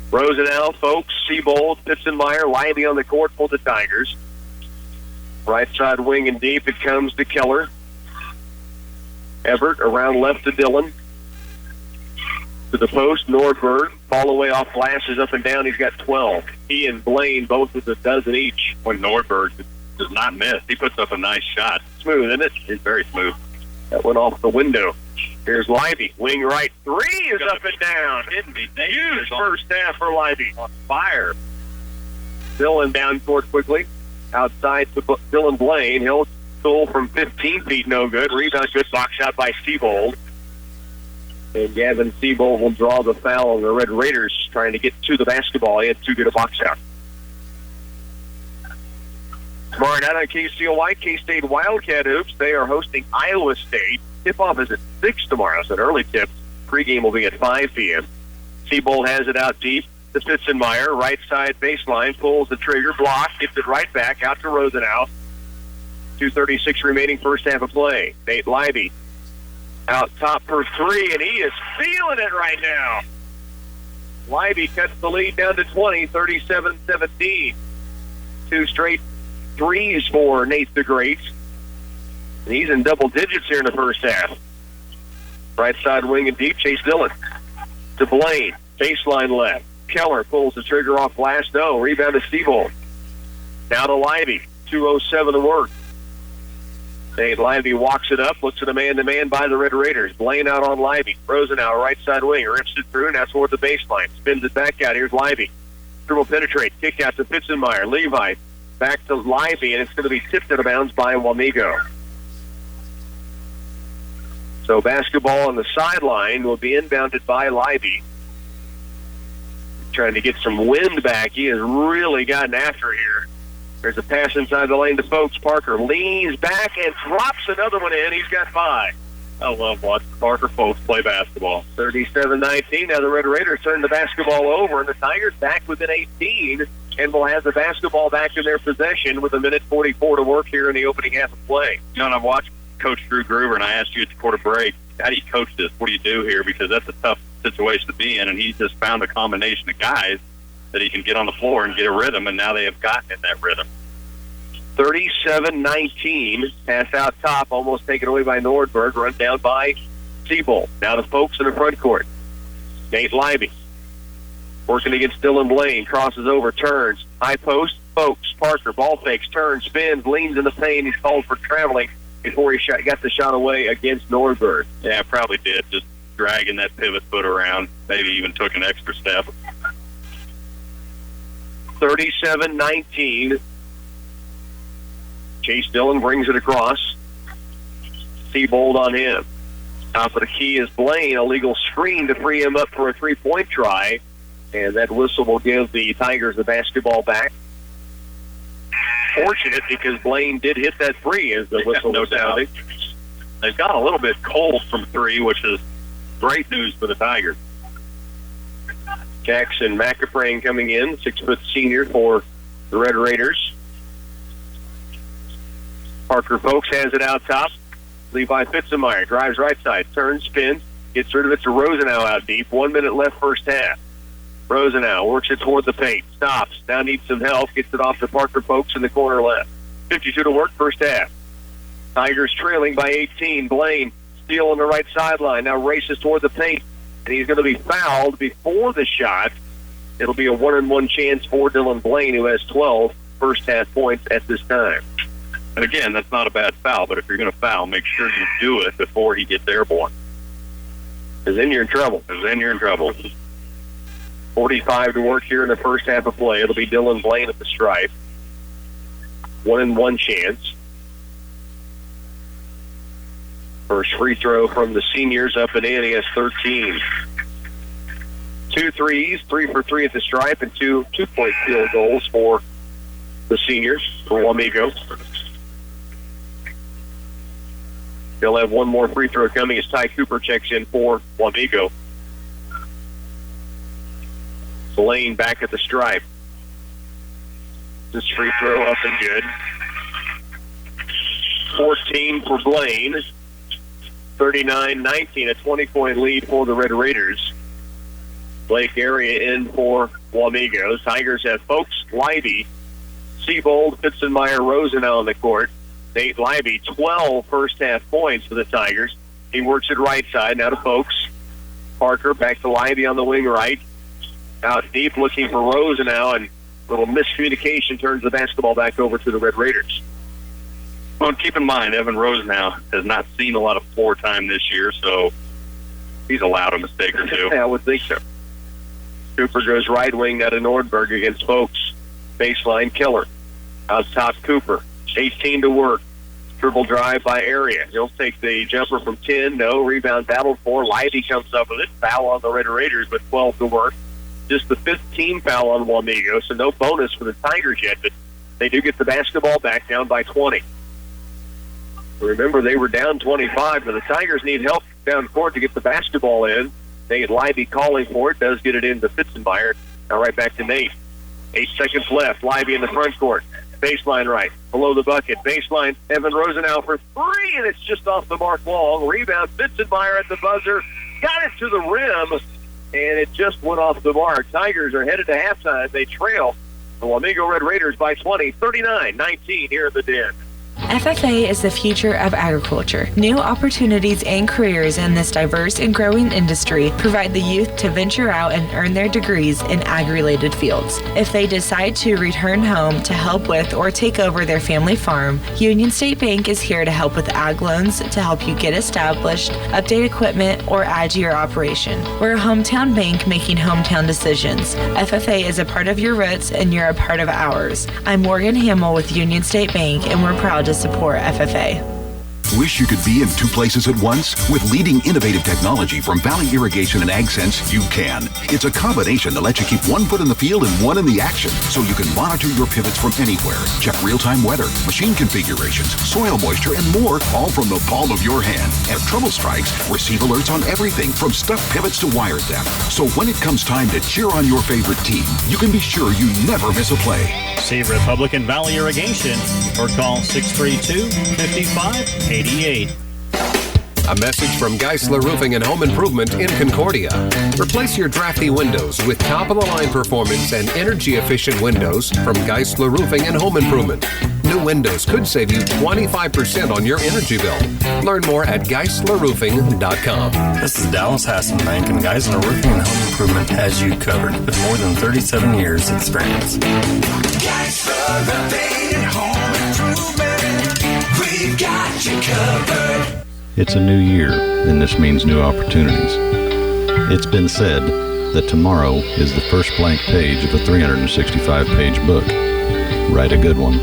Rosenau, Folks, Seabold, Pitzenmeyer, Lively on the court for the Tigers. Right side wing and deep, it comes to Keller. Everett around left to Dillon. To the post, Nordberg. Fall away off glasses up and down. He's got 12. He and Blaine both with a dozen each. When Nordberg does not miss, he puts up a nice shot. Smooth, isn't it? It's very smooth. That went off the window. Here's Lively. Wing right. 3 is up and down. Huge first half for Lively. On fire. Dillon down court quickly. Outside to Dylan Blaine. He'll goal from 15 feet, no good. Rebound, good box shot by Seabold. And Gavin Seabold will draw the foul on the Red Raiders trying to get to the basketball. He had too good a box shot. Tomorrow night on KCLY, K-State Wildcat Hoops. They are hosting Iowa State. Tip-off is at 6 tomorrow, so an early tip. Pre-game will be at 5 p.m. Seabold has it out deep to Pitzenmeyer. Right side baseline, pulls the trigger, blocks, gets it right back out to Rosenau. 2:36 remaining first half of play. Nate Lively out top for 3, and he is feeling it right now. Lively cuts the lead down to 20, 37-17. 2 straight threes for Nate the Great. And he's in double digits here in the first half. Right side wing and deep, Chase Dillon. To Blaine, baseline left. Keller pulls the trigger off glass, no. Rebound to Seabold. Now to Lively, 2:07 to work. Nate Lively walks it up, looks at a man-to-man by the Red Raiders. Blaine out on Lively. Rosenau, right side wing, rips it through, and that's toward the baseline. Spins it back out. Here's Lively. Dribble penetrate, kick out to Pitzenmeyer. Levi back to Lively, and it's going to be tipped out of bounds by Wamego. So basketball on the sideline will be inbounded by Lively. Trying to get some wind back. He has really gotten after here. There's a pass inside the lane to Folks. Parker leans back and drops another one in. He's got 5. I love watching Parker Folks play basketball. 37-19. Now the Red Raiders turn the basketball over, and the Tigers back within 18, and will have the basketball back in their possession with 1:44 to work here in the opening half of play. You know, and I've watched Coach Drew Groover, and I asked you at the quarter break, how do you coach this? What do you do here? Because that's a tough situation to be in, and he's just found a combination of guys that he can get on the floor and get a rhythm, and now they have gotten in that rhythm. 37-19. Pass out top, almost taken away by Nordberg. Run down by Seabold. Now to Folks in the front court. Nate Lively working against Dylan Blaine. Crosses over, turns. High post, Folks. Parker, ball fakes, turns, spins, leans in the paint. He's called for traveling before he got the shot away against Nordberg. Yeah, probably did. Just dragging that pivot foot around. Maybe even took an extra step. 37-19. Chase Dillon brings it across. Seabold on him. Top of the key is Blaine. A legal screen to free him up for a three-point try. And that whistle will give the Tigers the basketball back. Fortunate because Blaine did hit that free as the whistle was sounding. They've got a little bit cold from 3, which is great news for the Tigers. Jackson McAprane coming in, 6-foot senior for the Red Raiders. Parker Folks has it out top. Levi Pitzenmeyer drives right side, turns, spins, gets rid of it to Rosenau out deep. 1 minute left first half. Rosenau works it toward the paint, stops, now needs some help, gets it off to Parker Folks in the corner left. 52 to work first half. Tigers trailing by 18. Blaine steal on the right sideline, now races toward the paint, and he's going to be fouled before the shot. It'll be a 1-on-1 chance for Dylan Blaine, who has 12 first half points at this time. And again, that's not a bad foul, but if you're going to foul, make sure you do it before he gets airborne. Because then you're in trouble. 45 to work here in the first half of play. It'll be Dylan Blaine at the stripe. 1-on-1 chance. First free throw from the seniors up and in. He has 13. 2 threes, 3 for 3 at the stripe, and 2 two-point field goals for the seniors, for Wamego. They'll have one more free throw coming as Ty Cooper checks in for Wamego. Blaine back at the stripe. This free throw up and good. 14 for Blaine. 39-19, a 20-point lead for the Red Raiders. Blake area in for Wamego. Tigers have Folks, Leiby, Seabold, Fitzenmeyer, Rosenau on the court. Nate Leiby, 12 first-half points for the Tigers. He works it right side, now to Folks. Parker back to Leiby on the wing right. Out deep looking for Rosenau, and a little miscommunication turns the basketball back over to the Red Raiders. Well, keep in mind, Evan Rosenau has not seen a lot of floor time this year, so he's allowed a mistake or two. Yeah, I would think so. Cooper goes right wing out of Nordberg against Folks. Baseline killer. Out top Cooper. 18 to work. Dribble drive by Area. He'll take the jumper from 10. No. Rebound battle for. Leiby comes up with it. Foul on the Red Raiders with 12 to work. Just the 15th foul on Wamego, so no bonus for the Tigers yet, but they do get the basketball back down by 20. Remember, they were down 25, but the Tigers need help down court to get the basketball in. Nate Leiby calling for it, does get it into Fitzenmeyer. Now right back to Nate. 8 seconds left. Leiby in the front court. Baseline right. Below the bucket. Baseline, Evan Rosenau for 3, and it's just off the mark long. Rebound, Fitzenmeyer at the buzzer. Got it to the rim, and it just went off the mark. Tigers are headed to halftime. They trail the Wamego Red Raiders by 20, 39-19 here in the Den. FFA is the future of agriculture. New opportunities and careers in this diverse and growing industry provide the youth to venture out and earn their degrees in ag-related fields. If they decide to return home to help with or take over their family farm, Union State Bank is here to help with ag loans to help you get established, update equipment, or add to your operation. We're a hometown bank making hometown decisions. FFA is a part of your roots and you're a part of ours. I'm Morgan Hamill with Union State Bank, and we're proud to support FFA. Wish you could be in 2 places at once? With leading innovative technology from Valley Irrigation and AgSense, you can. It's a combination that lets you keep 1 foot in the field and 1 in the action, so you can monitor your pivots from anywhere. Check real-time weather, machine configurations, soil moisture, and more, all from the palm of your hand. And if trouble strikes, receive alerts on everything from stuck pivots to wire depth. So when it comes time to cheer on your favorite team, you can be sure you never miss a play. See Republican Valley Irrigation or call 632-5588. A message from Geisler Roofing and Home Improvement in Concordia. Replace your drafty windows with top-of-the-line performance and energy-efficient windows from Geisler Roofing and Home Improvement. New windows could save you 25% on your energy bill. Learn more at GeislerRoofing.com. This is Dallas Hasselbank, and Geisler Roofing and Home Improvement has you covered with more than 37 years experience. Geisler Roofing and Home Improvement, we've got you covered. It's a new year, and this means new opportunities. It's been said that tomorrow is the first blank page of a 365-page book. Write a good one.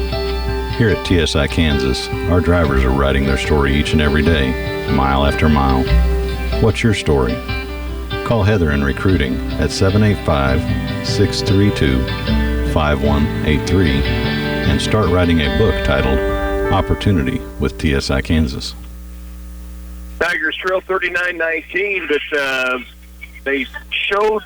Here at TSI Kansas, our drivers are writing their story each and every day, mile after mile. What's your story? Call Heather in recruiting at 785-632-5183 and start writing a book titled Opportunity with TSI Kansas. Tigers trail 39-19, but they showed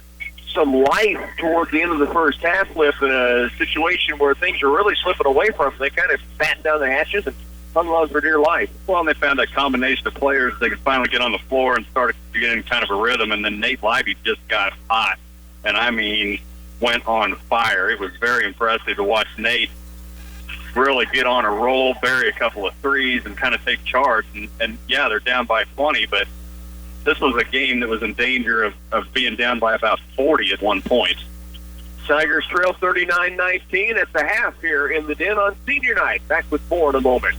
some life toward the end of the first half, Cliff, in a situation where things are really slipping away from them. They kind of battened down the hatches and hung on for dear life. Well, and they found that combination of players they could finally get on the floor and start getting kind of a rhythm, and then Nate Leiby just got hot, and I mean went on fire. It was very impressive to watch Nate really get on a roll, bury a couple of threes, and kind of take charge. And yeah, they're down by 20, but this was a game that was in danger of being down by about 40 at one point. Tigers trail 39-19 at the half here in the Den on senior night. Back with more in a moment.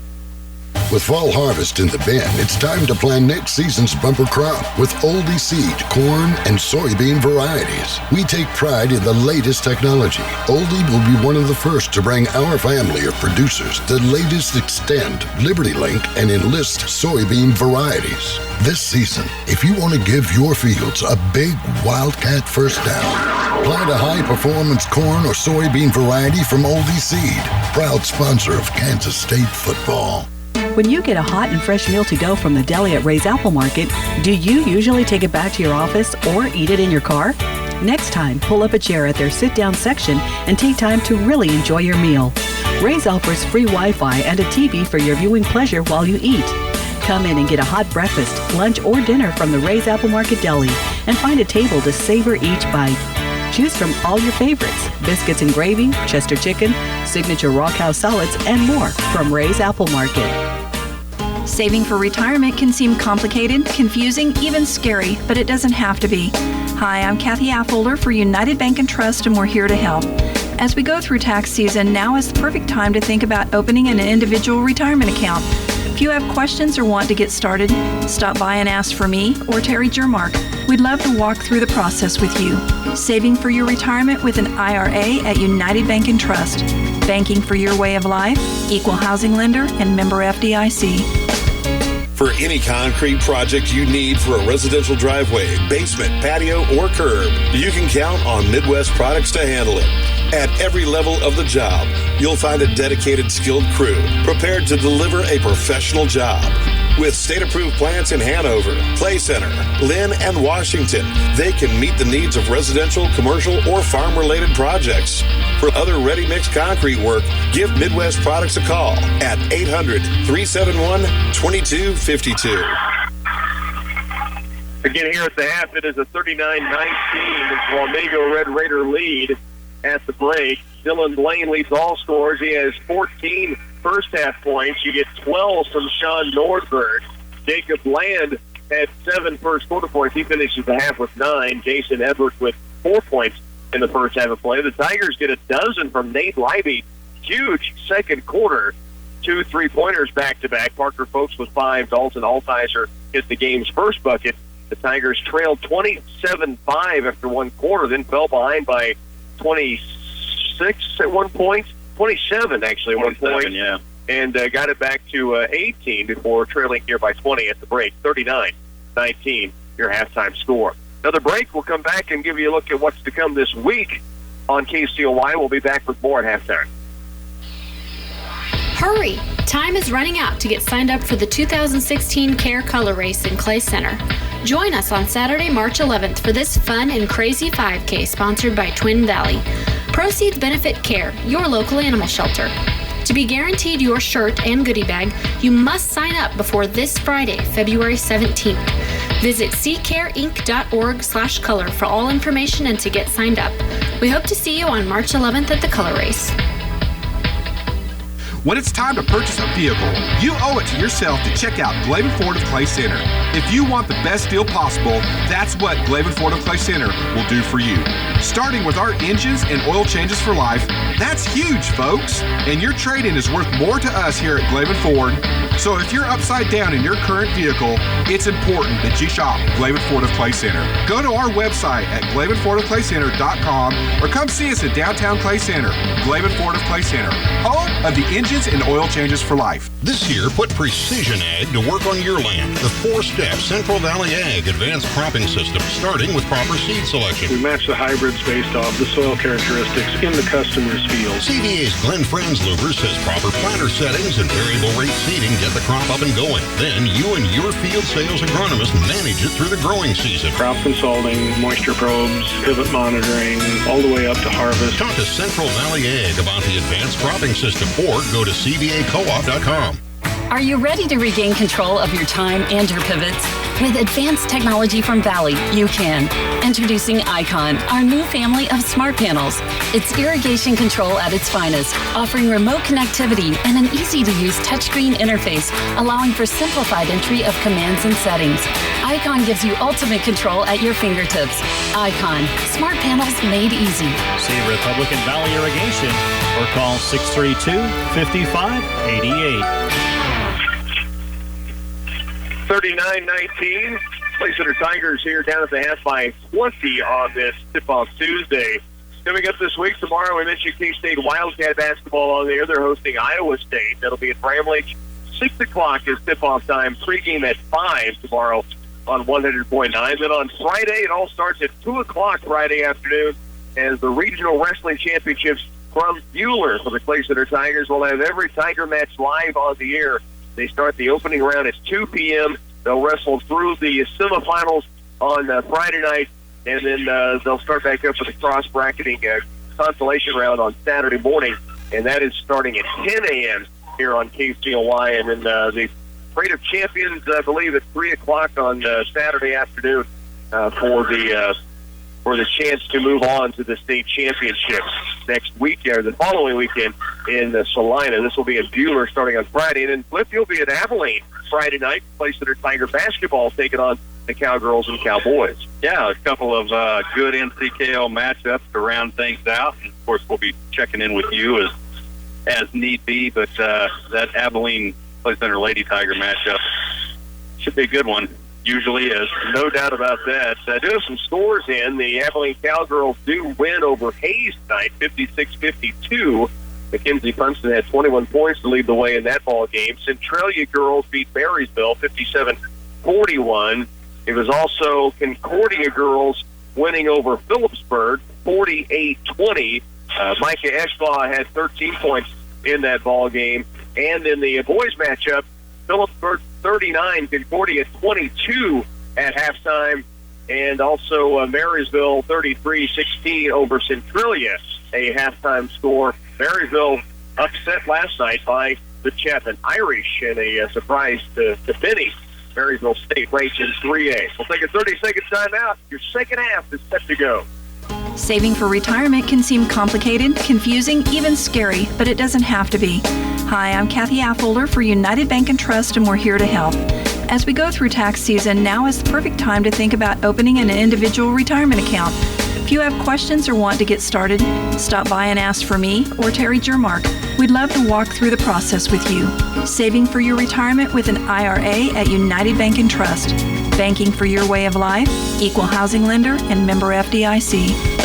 With fall harvest in the bin, it's time to plan next season's bumper crop with Oldie seed, corn, and soybean varieties. We take pride in the latest technology. Oldie will be one of the first to bring our family of producers the latest Extend, Liberty Link, and Enlist soybean varieties. This season, if you want to give your fields a big Wildcat first down, plant a high-performance corn or soybean variety from Oldie Seed, proud sponsor of Kansas State football. When you get a hot and fresh meal to go from the deli at Ray's Apple Market, do you usually take it back to your office or eat it in your car? Next time, pull up a chair at their sit-down section and take time to really enjoy your meal. Ray's offers free Wi-Fi and a TV for your viewing pleasure while you eat. Come in and get a hot breakfast, lunch, or dinner from the Ray's Apple Market Deli and find a table to savor each bite. Choose from all your favorites, biscuits and gravy, Chester chicken, signature raw cow salads, and more from Ray's Apple Market. Saving for retirement can seem complicated, confusing, even scary, but it doesn't have to be. Hi, I'm Kathy Affolder for United Bank and Trust, and we're here to help. As we go through tax season, now is the perfect time to think about opening an individual retirement account. If you have questions or want to get started, stop by and ask for me or Terry Jermark. We'd love to walk through the process with you. Saving for your retirement with an IRA at United Bank and Trust. Banking for your way of life, equal housing lender, and member FDIC. For any concrete project you need for a residential driveway, basement, patio, or curb, you can count on Midwest Products to handle it. At every level of the job, you'll find a dedicated, skilled crew prepared to deliver a professional job. With state-approved plants in Hanover, Clay Center, Lynn, and Washington, they can meet the needs of residential, commercial, or farm-related projects. For other ready-mix concrete work, give Midwest Products a call at 800-371-2252. Again, here at the half, it is a 39-19 Wamego Red Raider lead at the break. Dylan Blaine leads all scores. He has 14 first-half points. You get 12 from Sean Nordberg. Jacob Land had 7 first-quarter points. He finishes the half with 9. Jason Edwards with 4 points in the first half of play. The Tigers get a dozen from Nate Leiby. Huge second quarter. 2 3-pointers back-to-back. Parker Folks with 5. Dalton Altizer hit the game's first bucket. The Tigers trailed 27-5 after one quarter, then fell behind by 26 at one point. 27, actually, at one point. Yeah. And got it back to 18 before trailing here by 20 at the break. 39-19, your halftime score. Another break. We'll come back and give you a look at what's to come this week on KCLY. We'll be back with more at halftime. Hurry! Time is running out to get signed up for the 2016 CARE Color Race in Clay Center. Join us on Saturday, March 11th for this fun and crazy 5K sponsored by Twin Valley. Proceeds benefit CARE, your local animal shelter. To be guaranteed your shirt and goodie bag, you must sign up before this Friday, February 17th. Visit ccareinc.org/color for all information and to get signed up. We hope to see you on March 11th at the Color Race. When it's time to purchase a vehicle, you owe it to yourself to check out Glavin Ford of Clay Center. If you want the best deal possible, that's what Glavin Ford of Clay Center will do for you. Starting with our engines and oil changes for life, that's huge, folks. And your trade-in is worth more to us here at Glavin Ford. So if you're upside down in your current vehicle, it's important that you shop Glavin Ford of Clay Center. Go to our website at GlavinFordofClayCenter.com or come see us at downtown Clay Center. Glavin Ford of Clay Center, home of the engines and oil changes for life. This year, put Precision Ag to work on your land. The 4-step Central Valley Ag Advanced Cropping System, starting with proper seed selection. We match the hybrids based off the soil characteristics in the customer's field. CVA's Glenn Franzluber says proper planter settings and variable rate seeding get the crop up and going. Then you and your field sales agronomist manage it through the growing season. Crop consulting, moisture probes, pivot monitoring, all the way up to harvest. Talk to Central Valley Ag about the Advanced Cropping System or go to cvacoop.com. Are you ready to regain control of your time and your pivots? With advanced technology from Valley, you can. Introducing Icon, our new family of smart panels. It's irrigation control at its finest, offering remote connectivity and an easy-to-use touchscreen interface, allowing for simplified entry of commands and settings. Icon gives you ultimate control at your fingertips. Icon, smart panels made easy. See Republican Valley Irrigation or call 632-5588. 39-19. Clay Center Tigers here down at the half by 20 on this tip-off Tuesday. Coming up this week, tomorrow we mentioned K-State Wildcat basketball on the air. They're hosting Iowa State. That'll be at Bramlage. 6 o'clock is tip-off time. Pregame at 5 tomorrow on 100.9. Then on Friday, it all starts at 2 o'clock Friday afternoon as the Regional Wrestling Championships from Bueller for the Clay Center Tigers. We'll have every Tiger match live on the air. They start the opening round at 2 p.m. They'll wrestle through the semifinals on Friday night, and then they'll start back up for the cross-bracketing consolation round on Saturday morning, and that is starting at 10 a.m. here on KCLY. And then the Parade of Champions, I believe, at 3 o'clock on Saturday afternoon for the chance to move on to the state championships next week, or the following weekend in Salina. This will be in Buhler starting on Friday. And then Flip, you'll be at Abilene Friday night, Clay Center Tiger basketball taking on the Cowgirls and Cowboys. Yeah, a couple of good NCKL matchups to round things out. And, of course, we'll be checking in with you as need be. But that Abilene Clay Center Lady Tiger matchup should be a good one. Usually is. No doubt about that. Do have some scores in. The Abilene Cowgirls do win over Hayes tonight, 56-52. Mackenzie Punston had 21 points to lead the way in that ball game. Centralia girls beat Marysville 57-41. It was also Concordia girls winning over Phillipsburg 48-20. Micah Eschlaw had 13 points in that ball game. And in the boys matchup, Phillipsburg 39, Concordia 22 at halftime, and also Marysville 33-16 over Centralia, a halftime score. Marysville upset last night by the Chapman Irish in a surprise to Benny. Marysville State ranked in 3A. We'll take a 30-second timeout. Your second half is set to go. Saving for retirement can seem complicated, confusing, even scary, but it doesn't have to be. Hi, I'm Kathy Affolder for United Bank and Trust, and we're here to help. As we go through tax season, now is the perfect time to think about opening an individual retirement account. If you have questions or want to get started, stop by and ask for me or Terry Jermark. We'd love to walk through the process with you. Saving for your retirement with an IRA at United Bank and Trust. Banking for your way of life, equal housing lender, and member FDIC.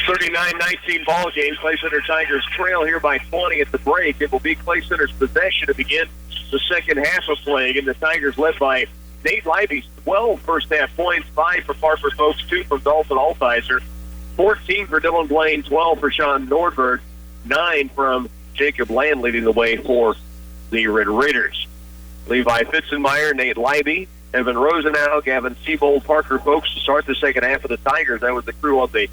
39-19 ball game. Clay Center Tigers trail here by 20 at the break. It will be Clay Center's possession to begin the second half of play. And the Tigers led by Nate Leiby, 12 first-half points, 5 for Parker Folks, 2 from Dalton Altizer, 14 for Dylan Blaine, 12 for Sean Nordberg, 9 from Jacob Land, leading the way for the Red Raiders. Levi Fitzenmeyer, Nate Leiby, Evan Rosenau, Gavin Siebold, Parker Folks to start the second half of the Tigers. That was the crew on the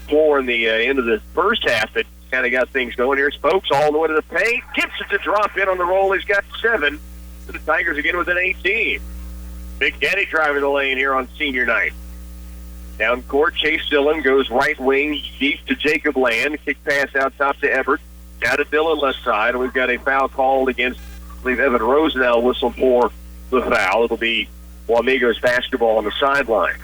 floor in the end of the first half that kind of got things going. Here's Folks all the way to the paint. Gets it to drop in on the roll. He's got 7. The Tigers again with an 18. Big Daddy driving the lane here on senior night. Down court, Chase Dillon goes right wing deep to Jacob Land. Kick pass out top to Everett. Down to Dillon left side. We've got a foul called against, I believe, Evan Rosenau whistled for the foul. It'll be Wamego's basketball on the sideline.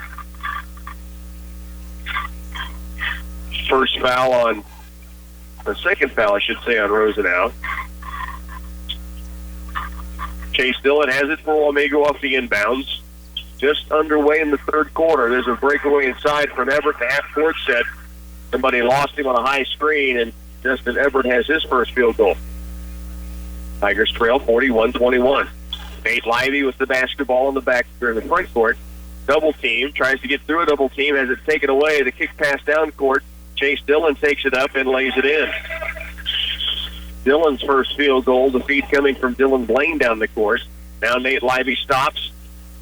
First foul on, the second foul, I should say, on Rosenau. Chase Dillon has it for Wamego off the inbounds. Just underway in the third quarter. There's a breakaway inside from Everett. The half-court set. Somebody lost him on a high screen, and Justin Everett has his first field goal. Tigers trail 41-21. Nate Leiby with the basketball in the back or in the front court. Double team. Tries to get through a double team. Has it taken away. The kick pass down court. Chase Dillon takes it up and lays it in. Dillon's first field goal, the feed coming from Dylan Blaine down the court. Now Nate Leiby stops.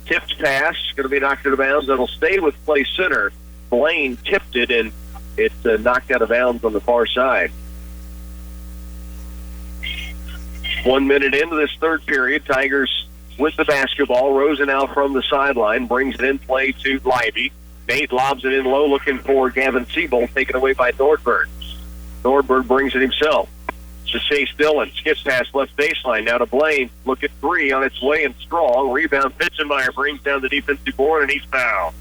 Tipped pass, going to be knocked out of bounds. That'll stay with Clay Center. Blaine tipped it, and it's knocked out of bounds on the far side. 1 minute into this third period, Tigers with the basketball. Rosenau from the sideline brings it in play to Leiby. Nate lobs it in low, looking for Gavin Siebold, taken away by Nordberg. Nordberg brings it himself to Chase Dillon. Skips past left baseline. Now to Blaine. Look at 3 on its way and strong. Rebound. Fitzenmeyer brings down the defensive board, and he's fouled.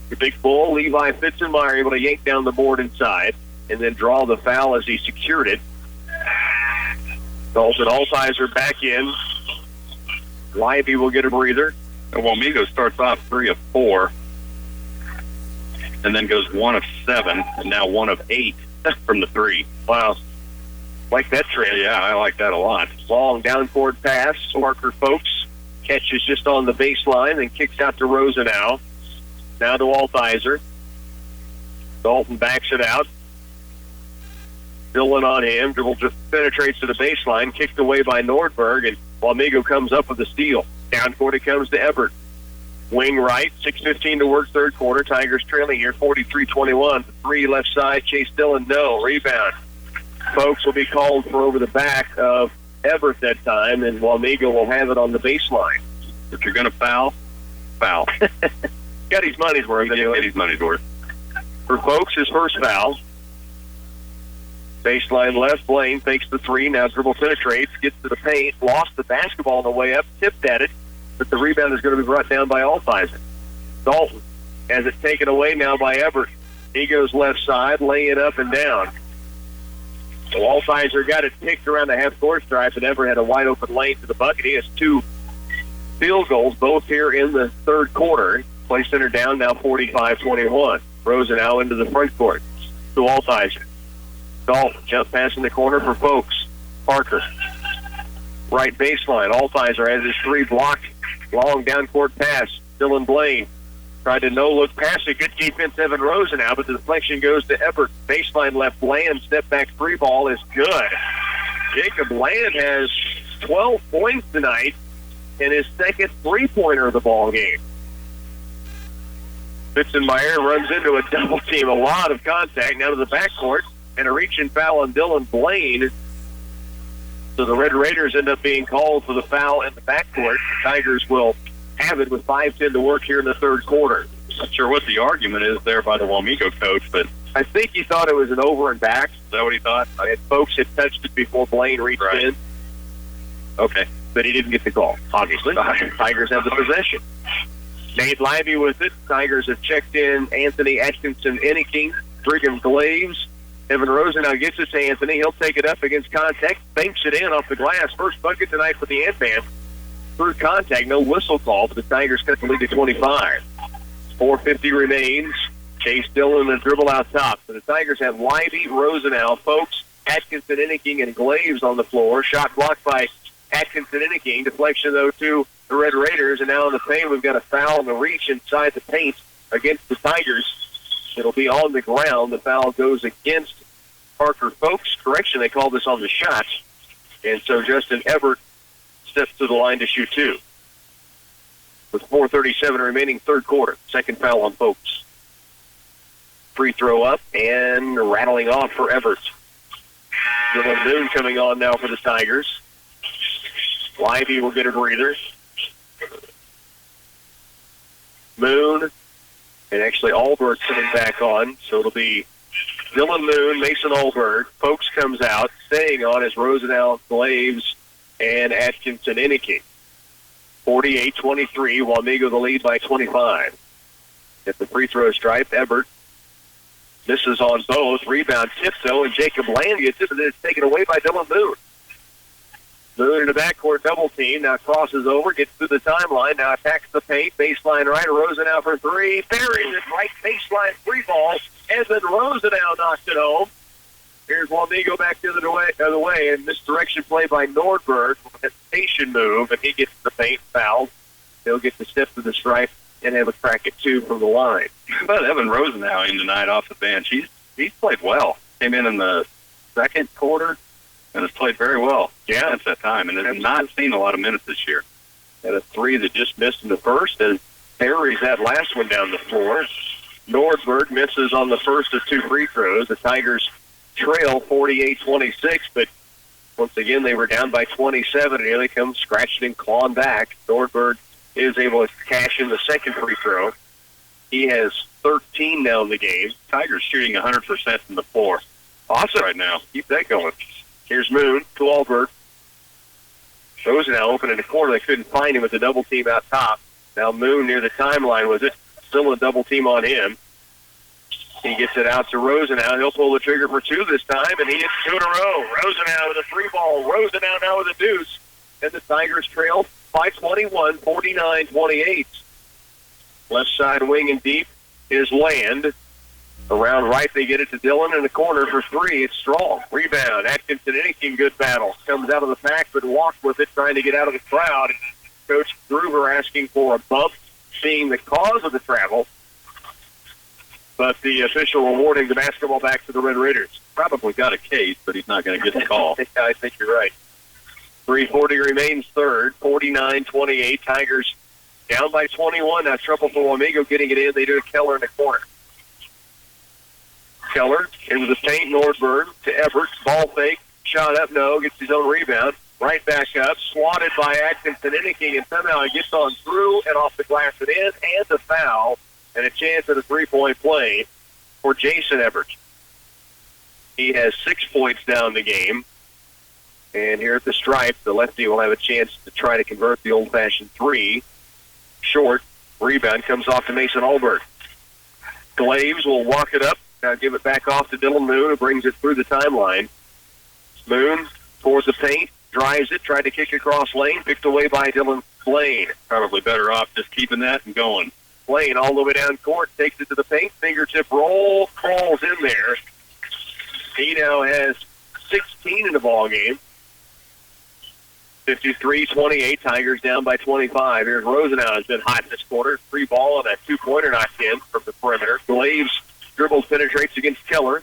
The big bull, Levi Fitzenmeyer, able to yank down the board inside and then draw the foul as he secured it. Dalton Altizer back in. Leiby will get a breather. And Wamego starts off 3 of 4 and then goes 1 of 7 and now 1 of 8 from the 3. Wow. Like that trend. Yeah, I like that a lot. Long down-court pass. Parker Folks catches just on the baseline and kicks out to Rosenau. Now to Altizer. Dalton backs it out. Dillon on him. Dribble just penetrates to the baseline. Kicked away by Nordberg, and Wamego comes up with a steal. Down court it comes to Everett. Wing right. 6:15 to work third quarter. Tigers trailing here 43-21. 3 left side. Chase Dillon, no. Rebound. Folks will be called for over the back of Everett that time, and Wamego will have it on the baseline. If you're going to foul, foul. Got his money's worth. Get his money's worth. For Folks, his first foul. Baseline left, Blaine fakes the three, now dribble penetrates, gets to the paint, lost the basketball on the way up, tipped at it, but the rebound is going to be brought down by Althizer. Dalton has it taken away now by Everett. He goes left side, laying it up and down. So Althizer got it picked around the half-court stripe, and Everett had a wide-open lane to the bucket. He has 2 field goals, both here in the third quarter. Play center down now 45-21. Rosenau into the front court to Althizer. Dalton jump pass in the corner for Folks. Parker. Right baseline. Althizer has his 3 blocked. Long down court pass. Dylan Blaine tried to no-look pass it. Good defense, Evan Rosenau, but the deflection goes to Everett. Baseline left, Bland. Step back 3 ball is good. Jacob Bland has 12 points tonight and his second 3-pointer of the ball game. Fitzenmeyer runs into a double team. A lot of contact now to the backcourt. And a reach-in foul on Dylan Blaine. So the Red Raiders end up being called for the foul in the backcourt. The Tigers will have it with 5:10 to work here in the third quarter. Not sure what the argument is there by the Wamego coach, but I think he thought it was an over and back. Is that what he thought? Folks had touched it before Blaine reached in. Okay. But he didn't get the call, obviously. Tigers have the possession. Nate Lively with it. Tigers have checked in Anthony Atkinson, Enneking, Brigham Glaves. Evan Rosenau gets it to Anthony. He'll take it up against contact, banks it in off the glass. First bucket tonight for the Ant-Man. Through contact, no whistle call, but the Tigers cut the lead to 25. 4:50 remains. Chase Dillon and dribble out top. So the Tigers have Lively, Rosenau, Folks, Atkinson, Enneking, and Glaves on the floor. Shot blocked by Atkinson, Enneking. Deflection, though, to the Red Raiders. And now in the paint, we've got a foul on the reach inside the paint against the Tigers. It'll be on the ground. The foul goes against Parker Folks. Correction, they called this on the shot. And so Justin Everett steps to the line to shoot 2. With 4:37 remaining third quarter. Second foul on Folks. Free throw up and rattling off for Everett. Dylan Moon coming on now for the Tigers. Lively will get a breather. Moon. And actually, Albert's coming back on, so it'll be Dylan Moon, Mason Alberg. Folks comes out, staying on as Rosenau, Glaves, and Atkinson Enneking. 48-23, Wamego the lead by 25. At the free throw stripe, Everett misses on both. Rebound tips, though, and Jacob Land gets it, and then it's taken away by Dylan Moon. Moon in the backcourt double team, now crosses over, gets through the timeline, now attacks the paint, baseline right, Rosenau for 3, buries it right, baseline 3 ball, Evan Rosenau knocks it home. Here's Wamego back the other way, and misdirection play by Nordberg, a station move, and he gets the paint fouled. He'll get the step to the stripe and have a crack at 2 from the line. How about Evan Rosenau in tonight off the bench? He's played well. Came in the second quarter and has played very well since that time, and has not seen a lot of minutes this year. Had a 3 that just missed in the first, and buries that last one down the floor. Nordberg misses on the first of 2 free throws. The Tigers trail 48-26, but once again they were down by 27, and here they come scratching and clawing back. Nordberg is able to cash in the second free throw. He has 13 now in the game. Tigers shooting 100% from the floor. Awesome right now. Keep that going. Here's Moon to Alberg. Rosenau open in the corner. They couldn't find him with the double team out top. Now Moon near the timeline was it. Still a double team on him. He gets it out to Rosenau. He'll pull the trigger for 2 this time, and he hits 2 in a row. Rosenau with a 3 ball. Rosenau now with a deuce. And the Tigers trail by 21, 49-28. Left side wing and deep is Land. Around right, they get it to Dillon in the corner for 3. It's strong. Rebound. Atkinson, Enneking, good battle. Comes out of the pack, but walks with it, trying to get out of the crowd. Coach Gruber asking for a bump, seeing the cause of the travel. But the official awarding the basketball back to the Red Raiders. Probably got a case, but he's not going to get the call. I think you're right. 3:40 remains third. 49-28. Tigers down by 21. Now trouble for Wamego getting it in. They do a Keller in the corner. Keller into the paint. Nordberg to Everett. Ball fake. Shot up. No. Gets his own rebound. Right back up, swatted by Atkinson Inniking, and somehow he gets on through and off the glass and in, and a foul, and a chance at a three-point play for Jason Everett. He has 6 points down the game, and here at the stripe, the lefty will have a chance to try to convert the old-fashioned three. Short, rebound comes off to Mason Alberg. Glaves will walk it up, now give it back off to Dylan Moon, who brings it through the timeline. Moon towards the paint. Drives it, tried to kick across lane, picked away by Dylan Blaine. Probably better off just keeping that and going. Blaine all the way down court, takes it to the paint, fingertip roll, crawls in there. He now has 16 in the ball game. 53-28, Tigers down by 25. Here's Rosenau, has been hot this quarter. Free ball and a two-pointer knocked in from the perimeter. Glaves dribbles, penetrates against Keller.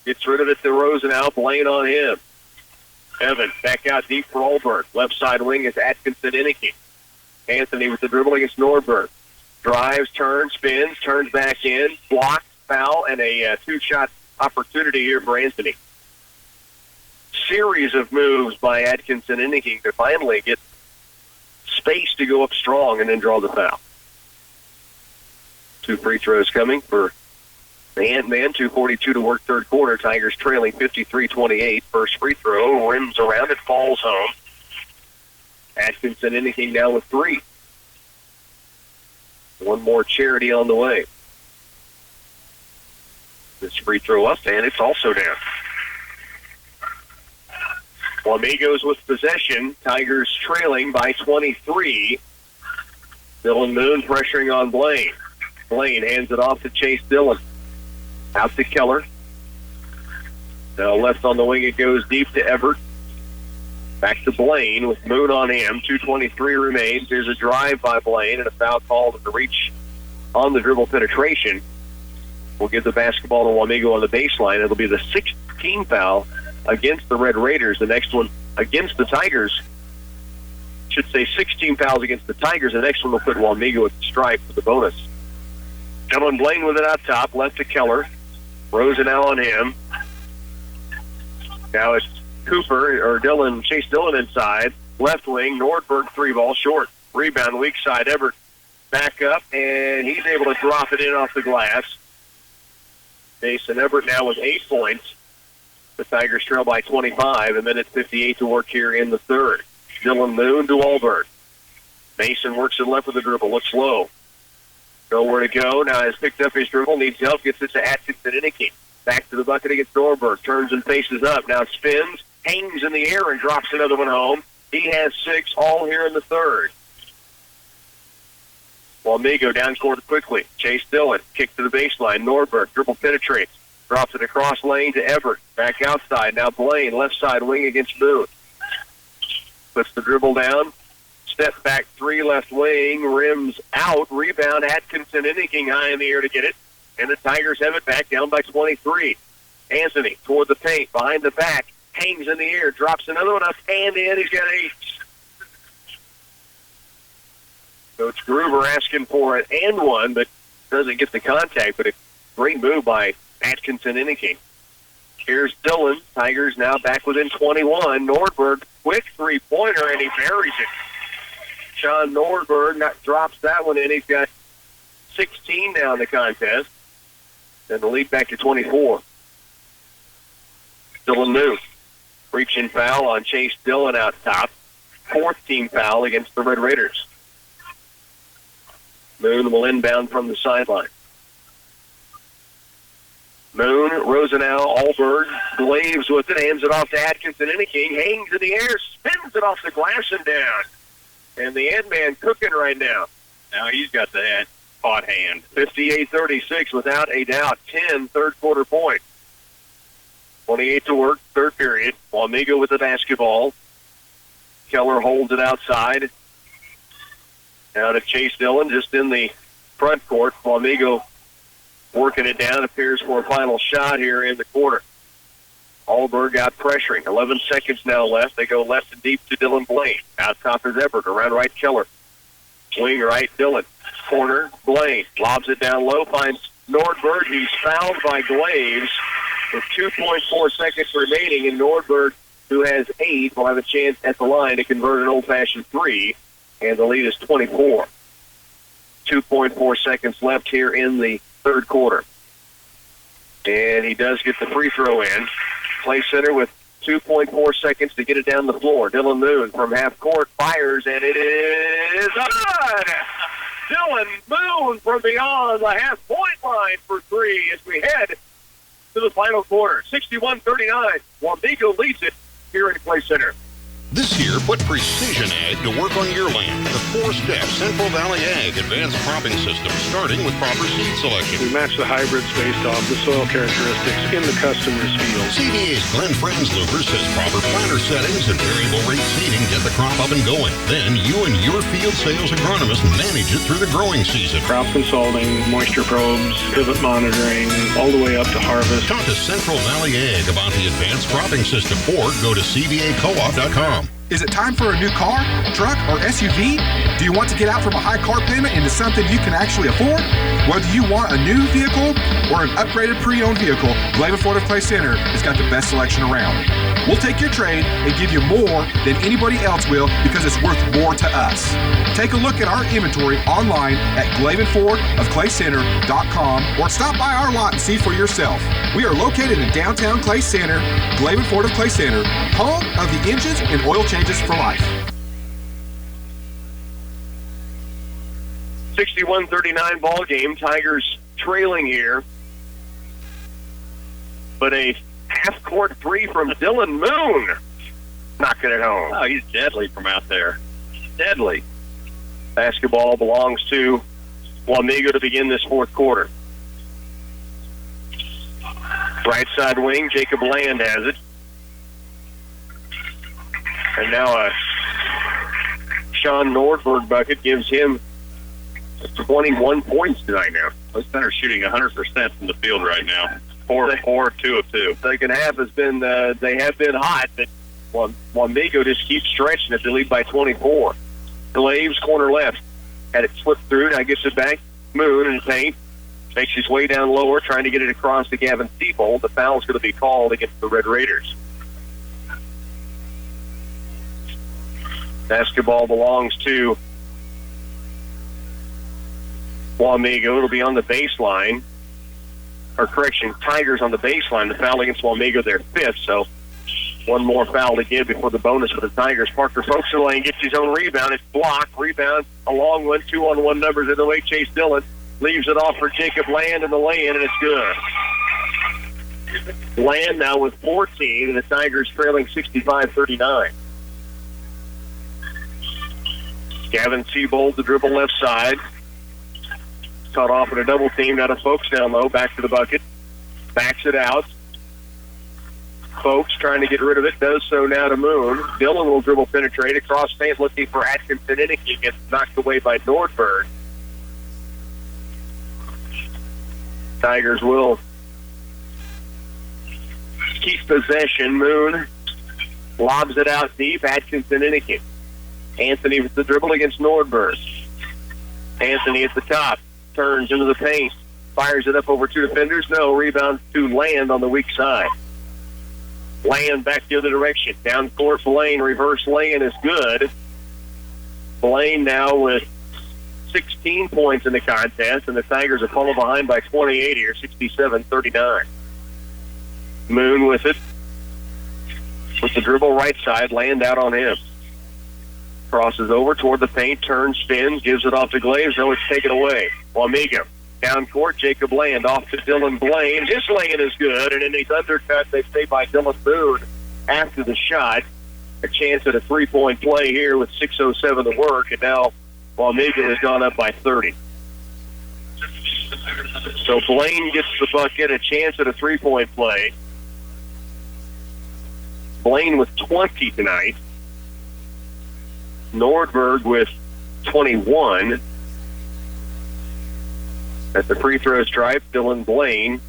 Gets rid of it to Rosenau, Blaine on him. Evans back out deep for Alberg. Left side wing is Atkinson Inniking. Anthony with the dribble against Nordberg. Drives, turns, spins, turns back in, blocks, foul, and a two-shot opportunity here for Anthony. Series of moves by Atkinson Inniking to finally get space to go up strong and then draw the foul. 2 free throws coming for the Ant-Man, 2:42 to work third quarter. Tigers trailing 53-28. First free throw, rims around it, falls home. Atkinson Inniking now with 3. One more charity on the way. This free throw up, and it's also down. Wamego's with possession. Tigers trailing by 23. Dylan Moon pressuring on Blaine. Blaine hands it off to Chase Dillon. Out to Keller. Now left on the wing, it goes deep to Everett. Back to Blaine with Moon on him. 2:23 remains. There's a drive by Blaine and a foul called at the reach on the dribble penetration. We'll give the basketball to Wamego on the baseline. It'll be the 16th foul against the Red Raiders. The next one against the Tigers. Should say 16 fouls against the Tigers. The next one will put Wamego at the stripe for the bonus. Dylan Blaine with it out top. Left to Keller. Rosenau on him. Now it's Cooper, or Dylan, Chase Dillon inside. Left wing, Nordberg 3-ball short. Rebound, weak side, Everett back up, and he's able to drop it in off the glass. Mason Everett now with 8 points. The Tigers trail by 25, and then it's 58 to work here in the third. Dylan Moon to Alberg. Mason works it left with the dribble, looks low. Nowhere to go. Now has picked up his dribble, needs help, gets it to Atkinson Inniking. Back to the bucket against Norberg. Turns and faces up. Now spins, hangs in the air, and drops another one home. He has 6 all here in the third. Wamego down court quickly. Chase Dillon, kick to the baseline. Norberg, dribble penetrates. Drops it across lane to Everett. Back outside. Now Blaine, left side wing against Moon. Puts the dribble down. Step back 3, left wing, rims out, rebound, Atkinson Inniking high in the air to get it, and the Tigers have it back down by 23. Anthony toward the paint, behind the back, hangs in the air, drops another one up, and in, he's got 8. Coach Gruber asking for an and one, but doesn't get the contact, but a great move by Atkinson Inniking. Here's Dillon, Tigers now back within 21. Nordberg, quick three-pointer, and he buries it. Sean Nordberg drops that one in. He's got 16 now in the contest. And the lead back to 24. Dylan Moon. Reaching foul on Chase Dillon out top. 4th team foul against the Red Raiders. Moon will inbound from the sideline. Moon, Rosenau, Alberg, Glaves with it, hands it off to Atkinson Inniking, hangs in the air, spins it off the glass and down. And the Ant-Man cooking right now. Now he's got the hot hand. 58-36 without a doubt. 10 third quarter points. 28 to work, third period. Wamego with the basketball. Keller holds it outside. Now to Chase Dillon just in the front court. Wamego working it down. Appears for a final shot here in the quarter. Alberg out pressuring. 11 seconds now left. They go left and deep to Dylan Blaine. Out top is Everett. Around right, Keller. Wing right, Dillon. Corner, Blaine. Lobs it down low. Finds Nordberg. He's fouled by Glaves with 2.4 seconds remaining. And Nordberg who has 8, will have a chance at the line to convert an old-fashioned 3, and the lead is 24. 2.4 seconds left here in the third quarter. And he does get the free throw in. Clay Center with 2.4 seconds to get it down the floor. Dylan Moon from half court fires, and it is on! Dylan Moon from beyond the half-point line for 3 as we head to the final quarter. 61-39. Wamego leads it here in Clay Center. This year, put Precision Ag to work on your land. The 4-step Central Valley Ag Advanced Cropping System, starting with proper seed selection. We match the hybrids based off the soil characteristics in the customer's field. CVA's Glenn Franzluber says proper planter settings and variable rate seeding get the crop up and going. Then you and your field sales agronomist manage it through the growing season. Crop consulting, moisture probes, pivot monitoring, all the way up to harvest. Talk to Central Valley Ag about the Advanced Cropping System or go to cvacoop.com. Is it time for a new car, truck, or SUV? Do you want to get out from a high car payment into something you can actually afford? Whether you want a new vehicle or an upgraded pre-owned vehicle, Glaven Ford of Clay Center has got the best selection around. We'll take your trade and give you more than anybody else will because it's worth more to us. Take a look at our inventory online at GlavenFordofClayCenter.com or stop by our lot and see for yourself. We are located in downtown Clay Center, Glaven Ford of Clay Center, home of the engines and oil changes for life. 61-39 ball game. Tigers trailing here. But a half-court 3 from Dylan Moon. Knocking it home. Oh, he's deadly from out there. Deadly. Basketball belongs to Wamego to begin this fourth quarter. Right side wing, Jacob Land has it. And now Sean Nordberg bucket gives him 21 points tonight now. Those centers shooting 100% from the field right now. 4 2 of 2. Second half has been, they have been hot, but Wamego just keeps stretching it. They lead by 24. Glaves, corner left. Had it slipped through, now gets it back. Moon in the paint. Makes his way down lower, trying to get it across to Gavin Seabold. The foul's going to be called against the Red Raiders. Basketball belongs to Wamego. It'll be on the baseline. Or correction, Tigers on the baseline. The foul against Wamego, their 5th, so one more foul to give before the bonus for the Tigers. Parker Folkserlane gets his own rebound. It's blocked. Rebound, a long one, 2-on-1 numbers in the way. Chase Dillon leaves it off for Jacob Land in the lay-in, and it's good. Land now with 14, and the Tigers trailing 65-39. Gavin Seabold, the dribble left side. Caught off in a double team. Out of Folks down low. Back to the bucket. Backs it out. Folks trying to get rid of it. Does so now to Moon. Dillon will dribble penetrate across paint looking for Atkinson. Innicky gets knocked away by Nordberg. Tigers will keep possession. Moon lobs it out deep. Atkinson Innicky. Anthony with the dribble against Nordberg. Anthony at the top. Turns into the paint. Fires it up over 2 defenders. No. Rebound to Land on the weak side. Land back the other direction. Down court, Blaine. Reverse lay-in is good. Blaine now with 16 points in the contest, and the Tigers are falling behind by 28 here, 67-39. Moon with it. With the dribble right side. Land out on him. Crosses over toward the paint, turns, spins, gives it off to Glaves. No, it's taken away. Wamego. Down court, Jacob Land off to Dylan Blaine. His lay-in is good, and in his undercut, they stay by Dylan Moon after the shot. A chance at a three-point play here with 6:07 to work, and now Wamego has gone up by 30. So Blaine gets the bucket, a chance at a three-point play. Blaine with 20 tonight. Nordberg with 21. At the free throw stripe, Dylan Blaine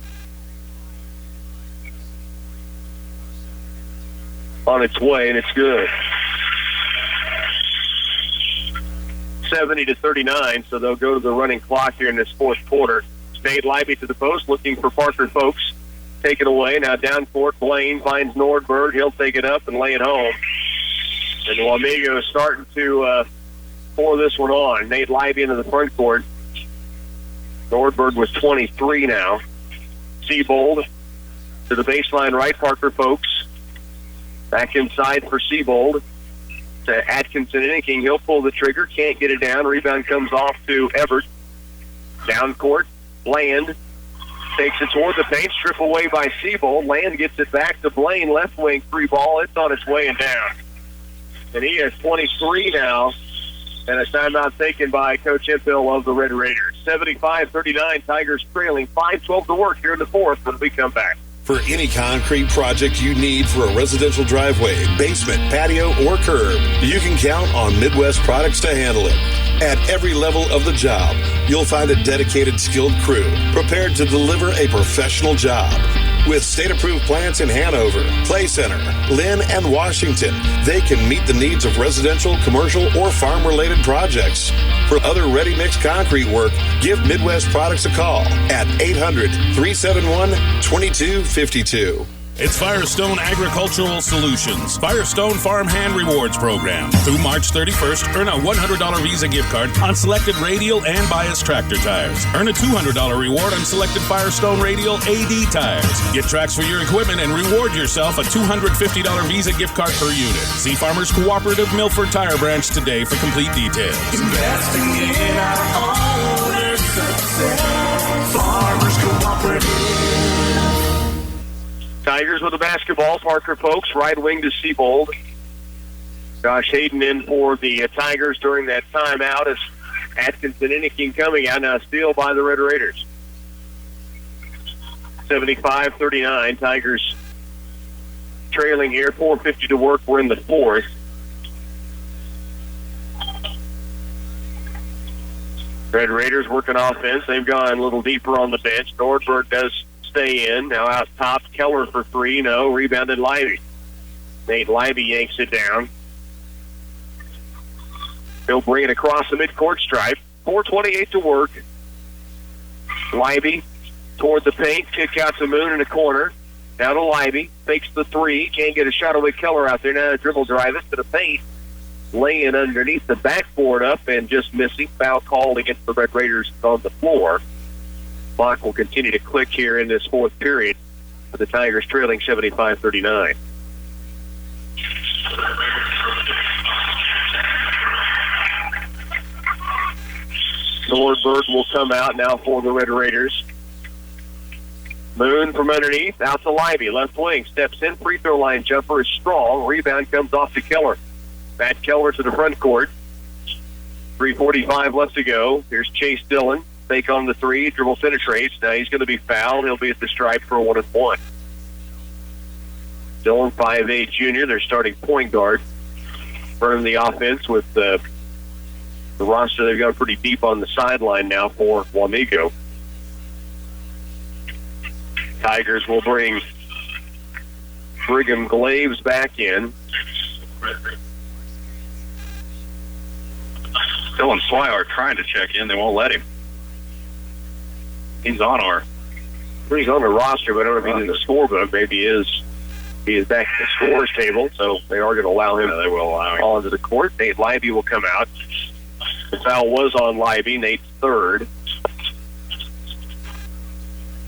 on its way, and it's good. 70-39, so they'll go to the running clock here in this fourth quarter. Spade Libby to the post, looking for Parker Folks. taken away. Now down court, Blaine finds Nordberg. He'll take it up and lay it home. And Wamego is starting to pour this one on. Nate Libby into the front court. Nordberg was 23 now. Seabold to the baseline right. Parker Folks back inside for Seabold to Atkinson Inking. He'll pull the trigger. Can't get it down. Rebound comes off to Everett. Down court. Land takes it toward the paint. Strip away by Seabold. Land gets it back to Blaine. Left wing free ball. It's on its way and down. And he has 23 now. And a timeout taken by Coach Hemphill of the Red Raiders. 75-39, Tigers trailing. 5:12 to work here in the fourth when we come back. For any concrete project you need for a residential driveway, basement, patio, or curb, you can count on Midwest Products to handle it. At every level of the job, you'll find a dedicated, skilled crew prepared to deliver a professional job. With state-approved plants in Hanover, Clay Center, Lynn, and Washington, they can meet the needs of residential, commercial, or farm-related projects. For other ready-mix concrete work, give Midwest Products a call at 800-371-2252. It's Firestone Agricultural Solutions, Firestone Farm Hand Rewards Program. Through March 31st, earn a $100 Visa gift card on selected radial and bias tractor tires. Earn a $200 reward on selected Firestone radial AD tires. Get tracks for your equipment and reward yourself a $250 Visa gift card per unit. See Farmers Cooperative Milford Tire Branch today for complete details. Investing in our owners' success. Farmers Cooperative. Tigers with the basketball. Parker Folks, right wing to Seabold. Josh Hayden in for the Tigers during that timeout as Atkinson Inniking coming out. Now steal by the Red Raiders. 75-39. Tigers trailing here. 4:50 to work. We're in the fourth. Red Raiders working offense. They've gone a little deeper on the bench. Nordberg does stay in. Now out top, Keller for three. No, rebounded Libby. Nate Libby yanks it down. He'll bring it across the midcourt stripe. 4:28 to work. Libby toward the paint. Kick out to Moon in the corner. Now to Libby. Fakes the three. Can't get a shot away. Keller out there. Now a dribble drive it to the paint. Laying underneath the backboard up and just missing. Foul called against the Red Raiders on the floor. Clock will continue to click here in this fourth period with the Tigers trailing 75-39. Nordberg will come out now for the Red Raiders. Moon from underneath, out to Libby. Left wing, steps in, free throw line jumper is strong. Rebound comes off to Keller. Matt Keller to the front court. 3:45 left to go. Here's Chase Dillon. Fake on the three, dribble penetrates. Now he's going to be fouled. He'll be at the stripe for a 1-and-1. Dillon, 5'8" junior, their starting point guard. Burn the offense with the roster. They've got pretty deep on the sideline now for Wamego. Tigers will bring Brigham Glaves back in. Dylan Swihart trying to check in. They won't let him. He's on the roster, but I don't know if he's in the scorebook. Maybe he is back at the scorer's table, so they are going to allow him. They will allow him onto the court. Nate Libby will come out. The foul was on Libby, Nate's third.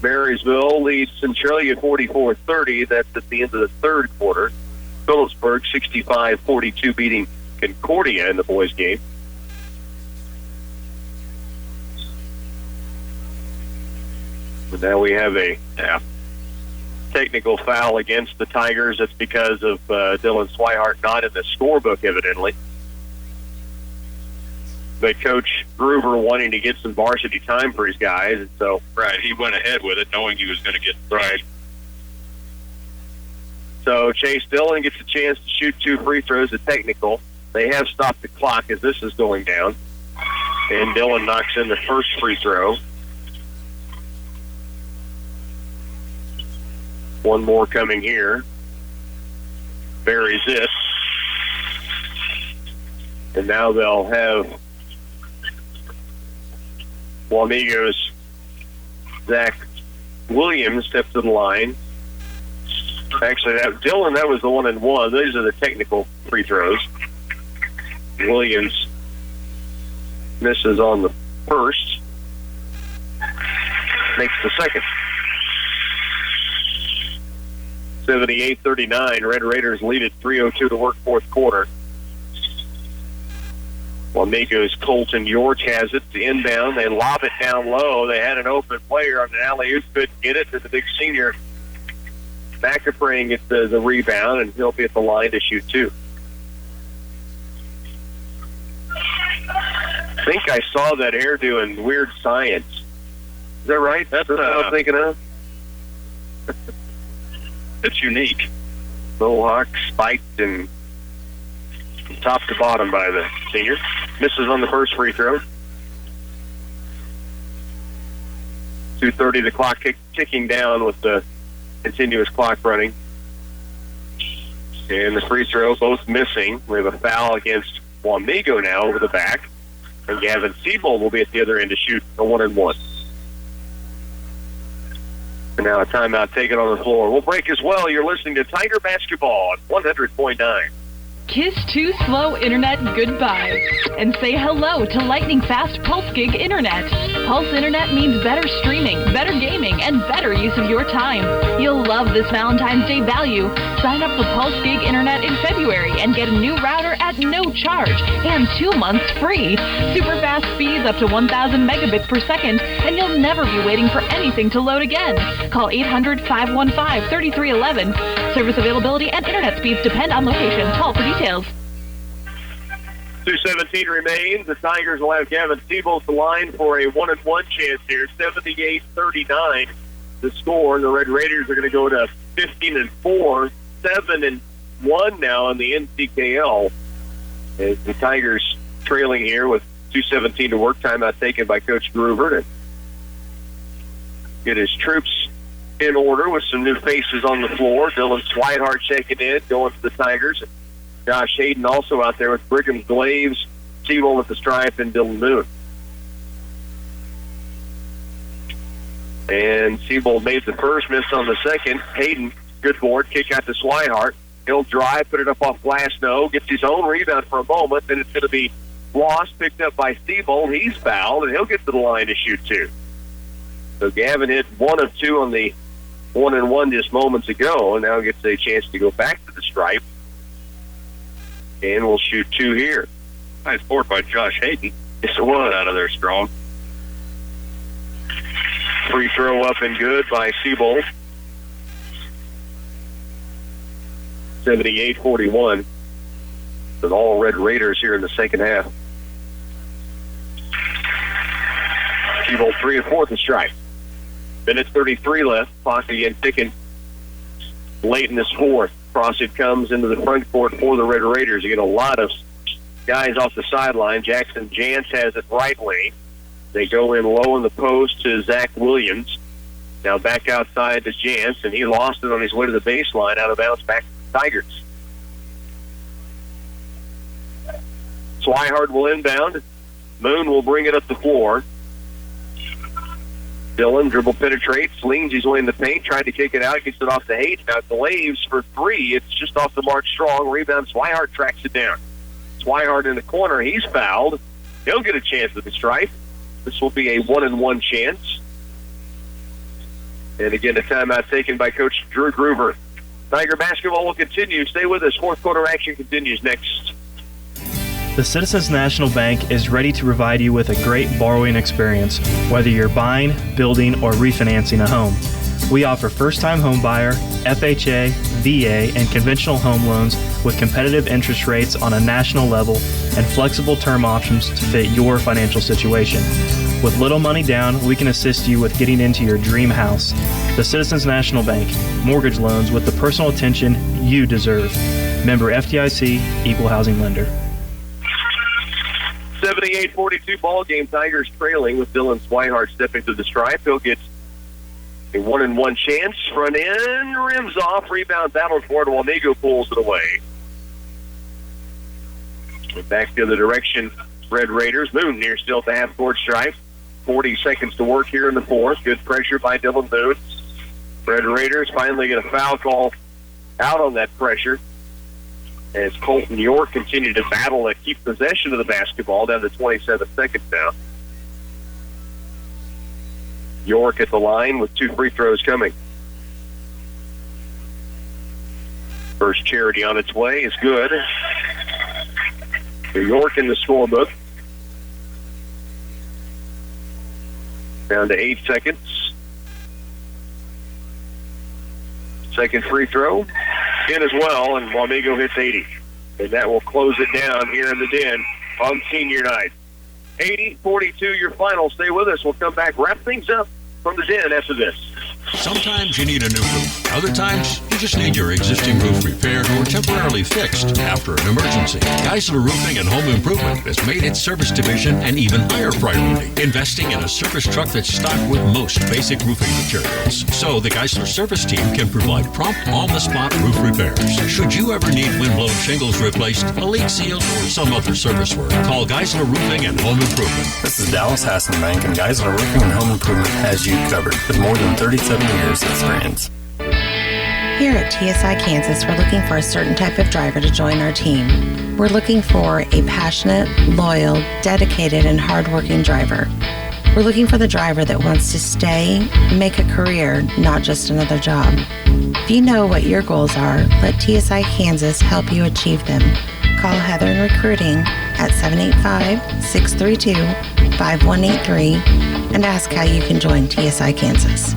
Marysville leads Centralia 44-30. That's at the end of the third quarter. Phillipsburg 65-42 beating Concordia in the boys' game. But now we have a technical foul against the Tigers. It's because of Dylan Swihart not in the scorebook, evidently. But Coach Groover wanting to get some varsity time for his guys, and so he went ahead with it, knowing he was going to get right. So Chase Dillon gets a chance to shoot 2 free throws, a technical. They have stopped the clock as this is going down, and Dillon knocks in the first free throw. One more coming here. Buries it. And now they'll have Wamego's Zach Williams step to the line. Actually, Dylan, that was the 1-and-1. These are the technical free throws. Williams misses on the first. Makes the second. 78-39. Red Raiders lead at 3:02 to work fourth quarter. Wamego's Colton York has it. The inbound. They lob it down low. They had an open player on an alley-oop. Couldn't get it. To the big senior. McAfee gets the rebound, and he'll be at the line to shoot two. I think I saw that hairdo in Weird Science. Is that right? That's what I'm thinking of. It's unique. Mohawk spiked and from top to bottom by the senior. Misses on the first free throw. 2:30 the clock ticking down with the continuous clock running. And the free throw both missing. We have a foul against Wamego now over the back. And Gavin Siebold will be at the other end to shoot a 1-and-1. And now a timeout taken on the floor. We'll break as well. You're listening to Tiger Basketball at 100.9. Kiss Too Slow Internet goodbye and say hello to lightning fast Pulse Gig Internet. Pulse Internet means better streaming, better gaming, and better use of your time. You'll love this Valentine's Day value. Sign up for Pulse Gig Internet in February and get a new router at no charge and 2 months free. Super fast speeds up to 1,000 megabits per second, and you'll never be waiting for anything to load again. Call 800-515-3311. Service availability and internet speeds depend on location. Call for details. 2:17 remains. The Tigers will have Gavin Siebold to line for a 1-and-1 chance here. 78-39 the score. The Red Raiders are going to go to 15-4, 7-1 now in the NCKL. As the Tigers trailing here with 2:17 to work. Timeout taken by Coach Groover to get his troops in order with some new faces on the floor. Dylan Swihart checking in, going for the Tigers. Josh Hayden also out there with Brigham Glaves, Siebold at the stripe, and Dylan Moon. And Siebold made the first, missed on the second. Hayden, good board, kick out to Swihart. He'll drive, put it up off glass, no. Gets his own rebound for a moment, then it's going to be lost, picked up by Siebold. He's fouled, and he'll get to the line to shoot two. So Gavin hit 1 of 2 on the 1-and-1 just moments ago, and now gets a chance to go back to the stripe. And we'll shoot 2 here. Nice board by Josh Hayden. Yes, it was. Out of there strong. Free throw up and good by Siebold. 78-41. With all Red Raiders here in the second half. Siebold 3 of 4 at the stripe. Minute 33 left. Clock again ticking late in this fourth. Crossett comes into the front court for the Red Raiders. You get a lot of guys off the sideline. Jackson Jantz has it right wing. They go in low in the post to Zach Williams. Now back outside to Jantz, and he lost it on his way to the baseline, out of bounds back to the Tigers. Swihart will inbound. Moon will bring it up the floor. Dylan dribble penetrates, leans his way in the paint, tried to kick it out, gets it off the Hayden. Now Glaves for 3. It's just off the mark strong. Rebound, Swihart tracks it down. Swihart in the corner, he's fouled. He'll get a chance at the stripe. This will be a 1-and-1 chance. And again, a timeout taken by Coach Drew Groover. Tiger basketball will continue. Stay with us. Fourth quarter action continues next. The Citizens National Bank is ready to provide you with a great borrowing experience, whether you're buying, building, or refinancing a home. We offer first-time home buyer, FHA, VA, and conventional home loans with competitive interest rates on a national level and flexible term options to fit your financial situation. With little money down, we can assist you with getting into your dream house. The Citizens National Bank, mortgage loans with the personal attention you deserve. Member FDIC, Equal Housing Lender. 78-42 ball game. Tigers trailing with Dylan Swihart stepping to the stripe. He'll get a 1-and-1 chance. Front end, rims off, rebound battle for it. Wamego pulls it away. Back the other direction, Red Raiders. Moon near still at the half-court stripe. 40 seconds to work here in the fourth. Good pressure by Dylan Moon. Red Raiders finally get a foul call out on that pressure as Colton York continued to battle and keep possession of the basketball down to 27 seconds now. York at the line with 2 free throws coming. First charity on its way is good. York in the scorebook. Down to 8 seconds. Second free throw in as well, and Wamego hits 80. And that will close it down here in the Den on senior night. 80-42 your final. Stay with us. We'll come back, wrap things up from the Den after this. Sometimes you need a new roof. Other times, you just need your existing roof repaired or temporarily fixed after an emergency. Geisler Roofing and Home Improvement has made its service division an even higher priority, investing in a service truck that's stocked with most basic roofing materials. So the Geisler service team can provide prompt, on-the-spot roof repairs. Should you ever need wind-blown shingles replaced, a leak sealed, or some other service work, call Geisler Roofing and Home Improvement. This is Dallas Hassenbank, and Geisler Roofing and Home Improvement has you covered with more than 37 years experience. Here at TSI Kansas, we're looking for a certain type of driver to join our team. We're looking for a passionate, loyal, dedicated, and hardworking driver. We're looking for the driver that wants to stay, make a career, not just another job. If you know what your goals are, let TSI Kansas help you achieve them. Call Heather in Recruiting at 785-632-5183 and ask how you can join TSI Kansas.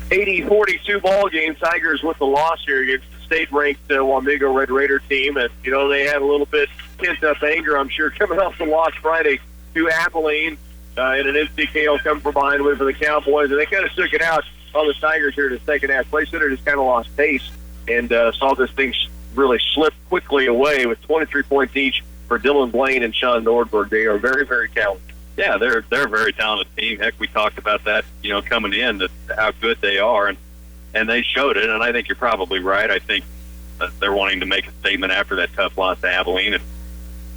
80-42 ball game. Tigers with the loss here against the state-ranked Wamego Red Raider team. And, you know, they had a little bit pent-up anger, I'm sure, coming off the loss Friday to Abilene in an MCKO come from behind win for the Cowboys. And they kind of took it out on the Tigers here in the second half. Clay Center just kind of lost pace and saw this thing really slip quickly away with 23 points each for Dylan Blaine and Sean Nordberg. They are very, very talented. Yeah, they're a very talented team. Heck, we talked about that, you know, coming in, that how good they are, and they showed it. And I think you're probably right. I think they're wanting to make a statement after that tough loss to Abilene, and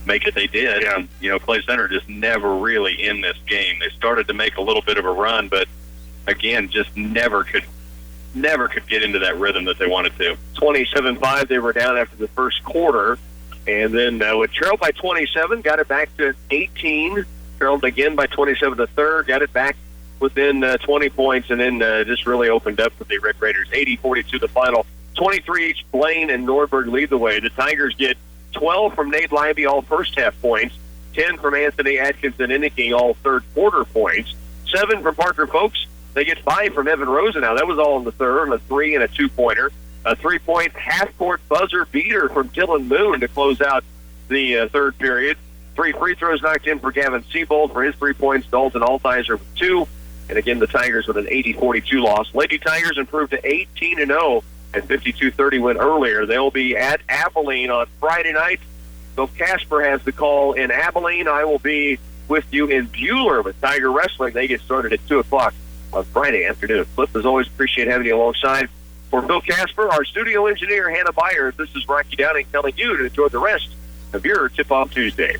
make it they did. Yeah. And, you know, Clay Center just never really in this game. They started to make a little bit of a run, but again, just never could get into that rhythm that they wanted to. 27-5, they were down after the first quarter, and then with trailed by 27, got it back to 18. Trailed again by 27 the third, got it back within 20 points, and then just really opened up for the Red Raiders. 80-42 the final. 23 each. Blaine and Nordberg lead the way. The Tigers get 12 from Nate Libby, all first half points. 10 from Anthony Atkinson Inniking, all third quarter points. 7 from Parker Folks. They get 5 from Evan Rosenau. That was all in the third, a 3 and a 2-pointer. A 3-point half-court buzzer beater from Dylan Moon to close out the third period. 3 free throws knocked in for Gavin Seabold for his 3 points. Dalton Altizer with 2. And again, the Tigers with an 80-42 loss. Lady Tigers improved to 18-0 and 52-30 win earlier. They'll be at Abilene on Friday night. So Casper has the call in Abilene. I will be with you in Buhler with Tiger Wrestling. They get started at 2 o'clock on Friday afternoon. Flip, as always, appreciate having you alongside. For Bill Casper, our studio engineer, Hannah Byers, this is Rocky Downing telling you to enjoy the rest of your Tip-Off Tuesday.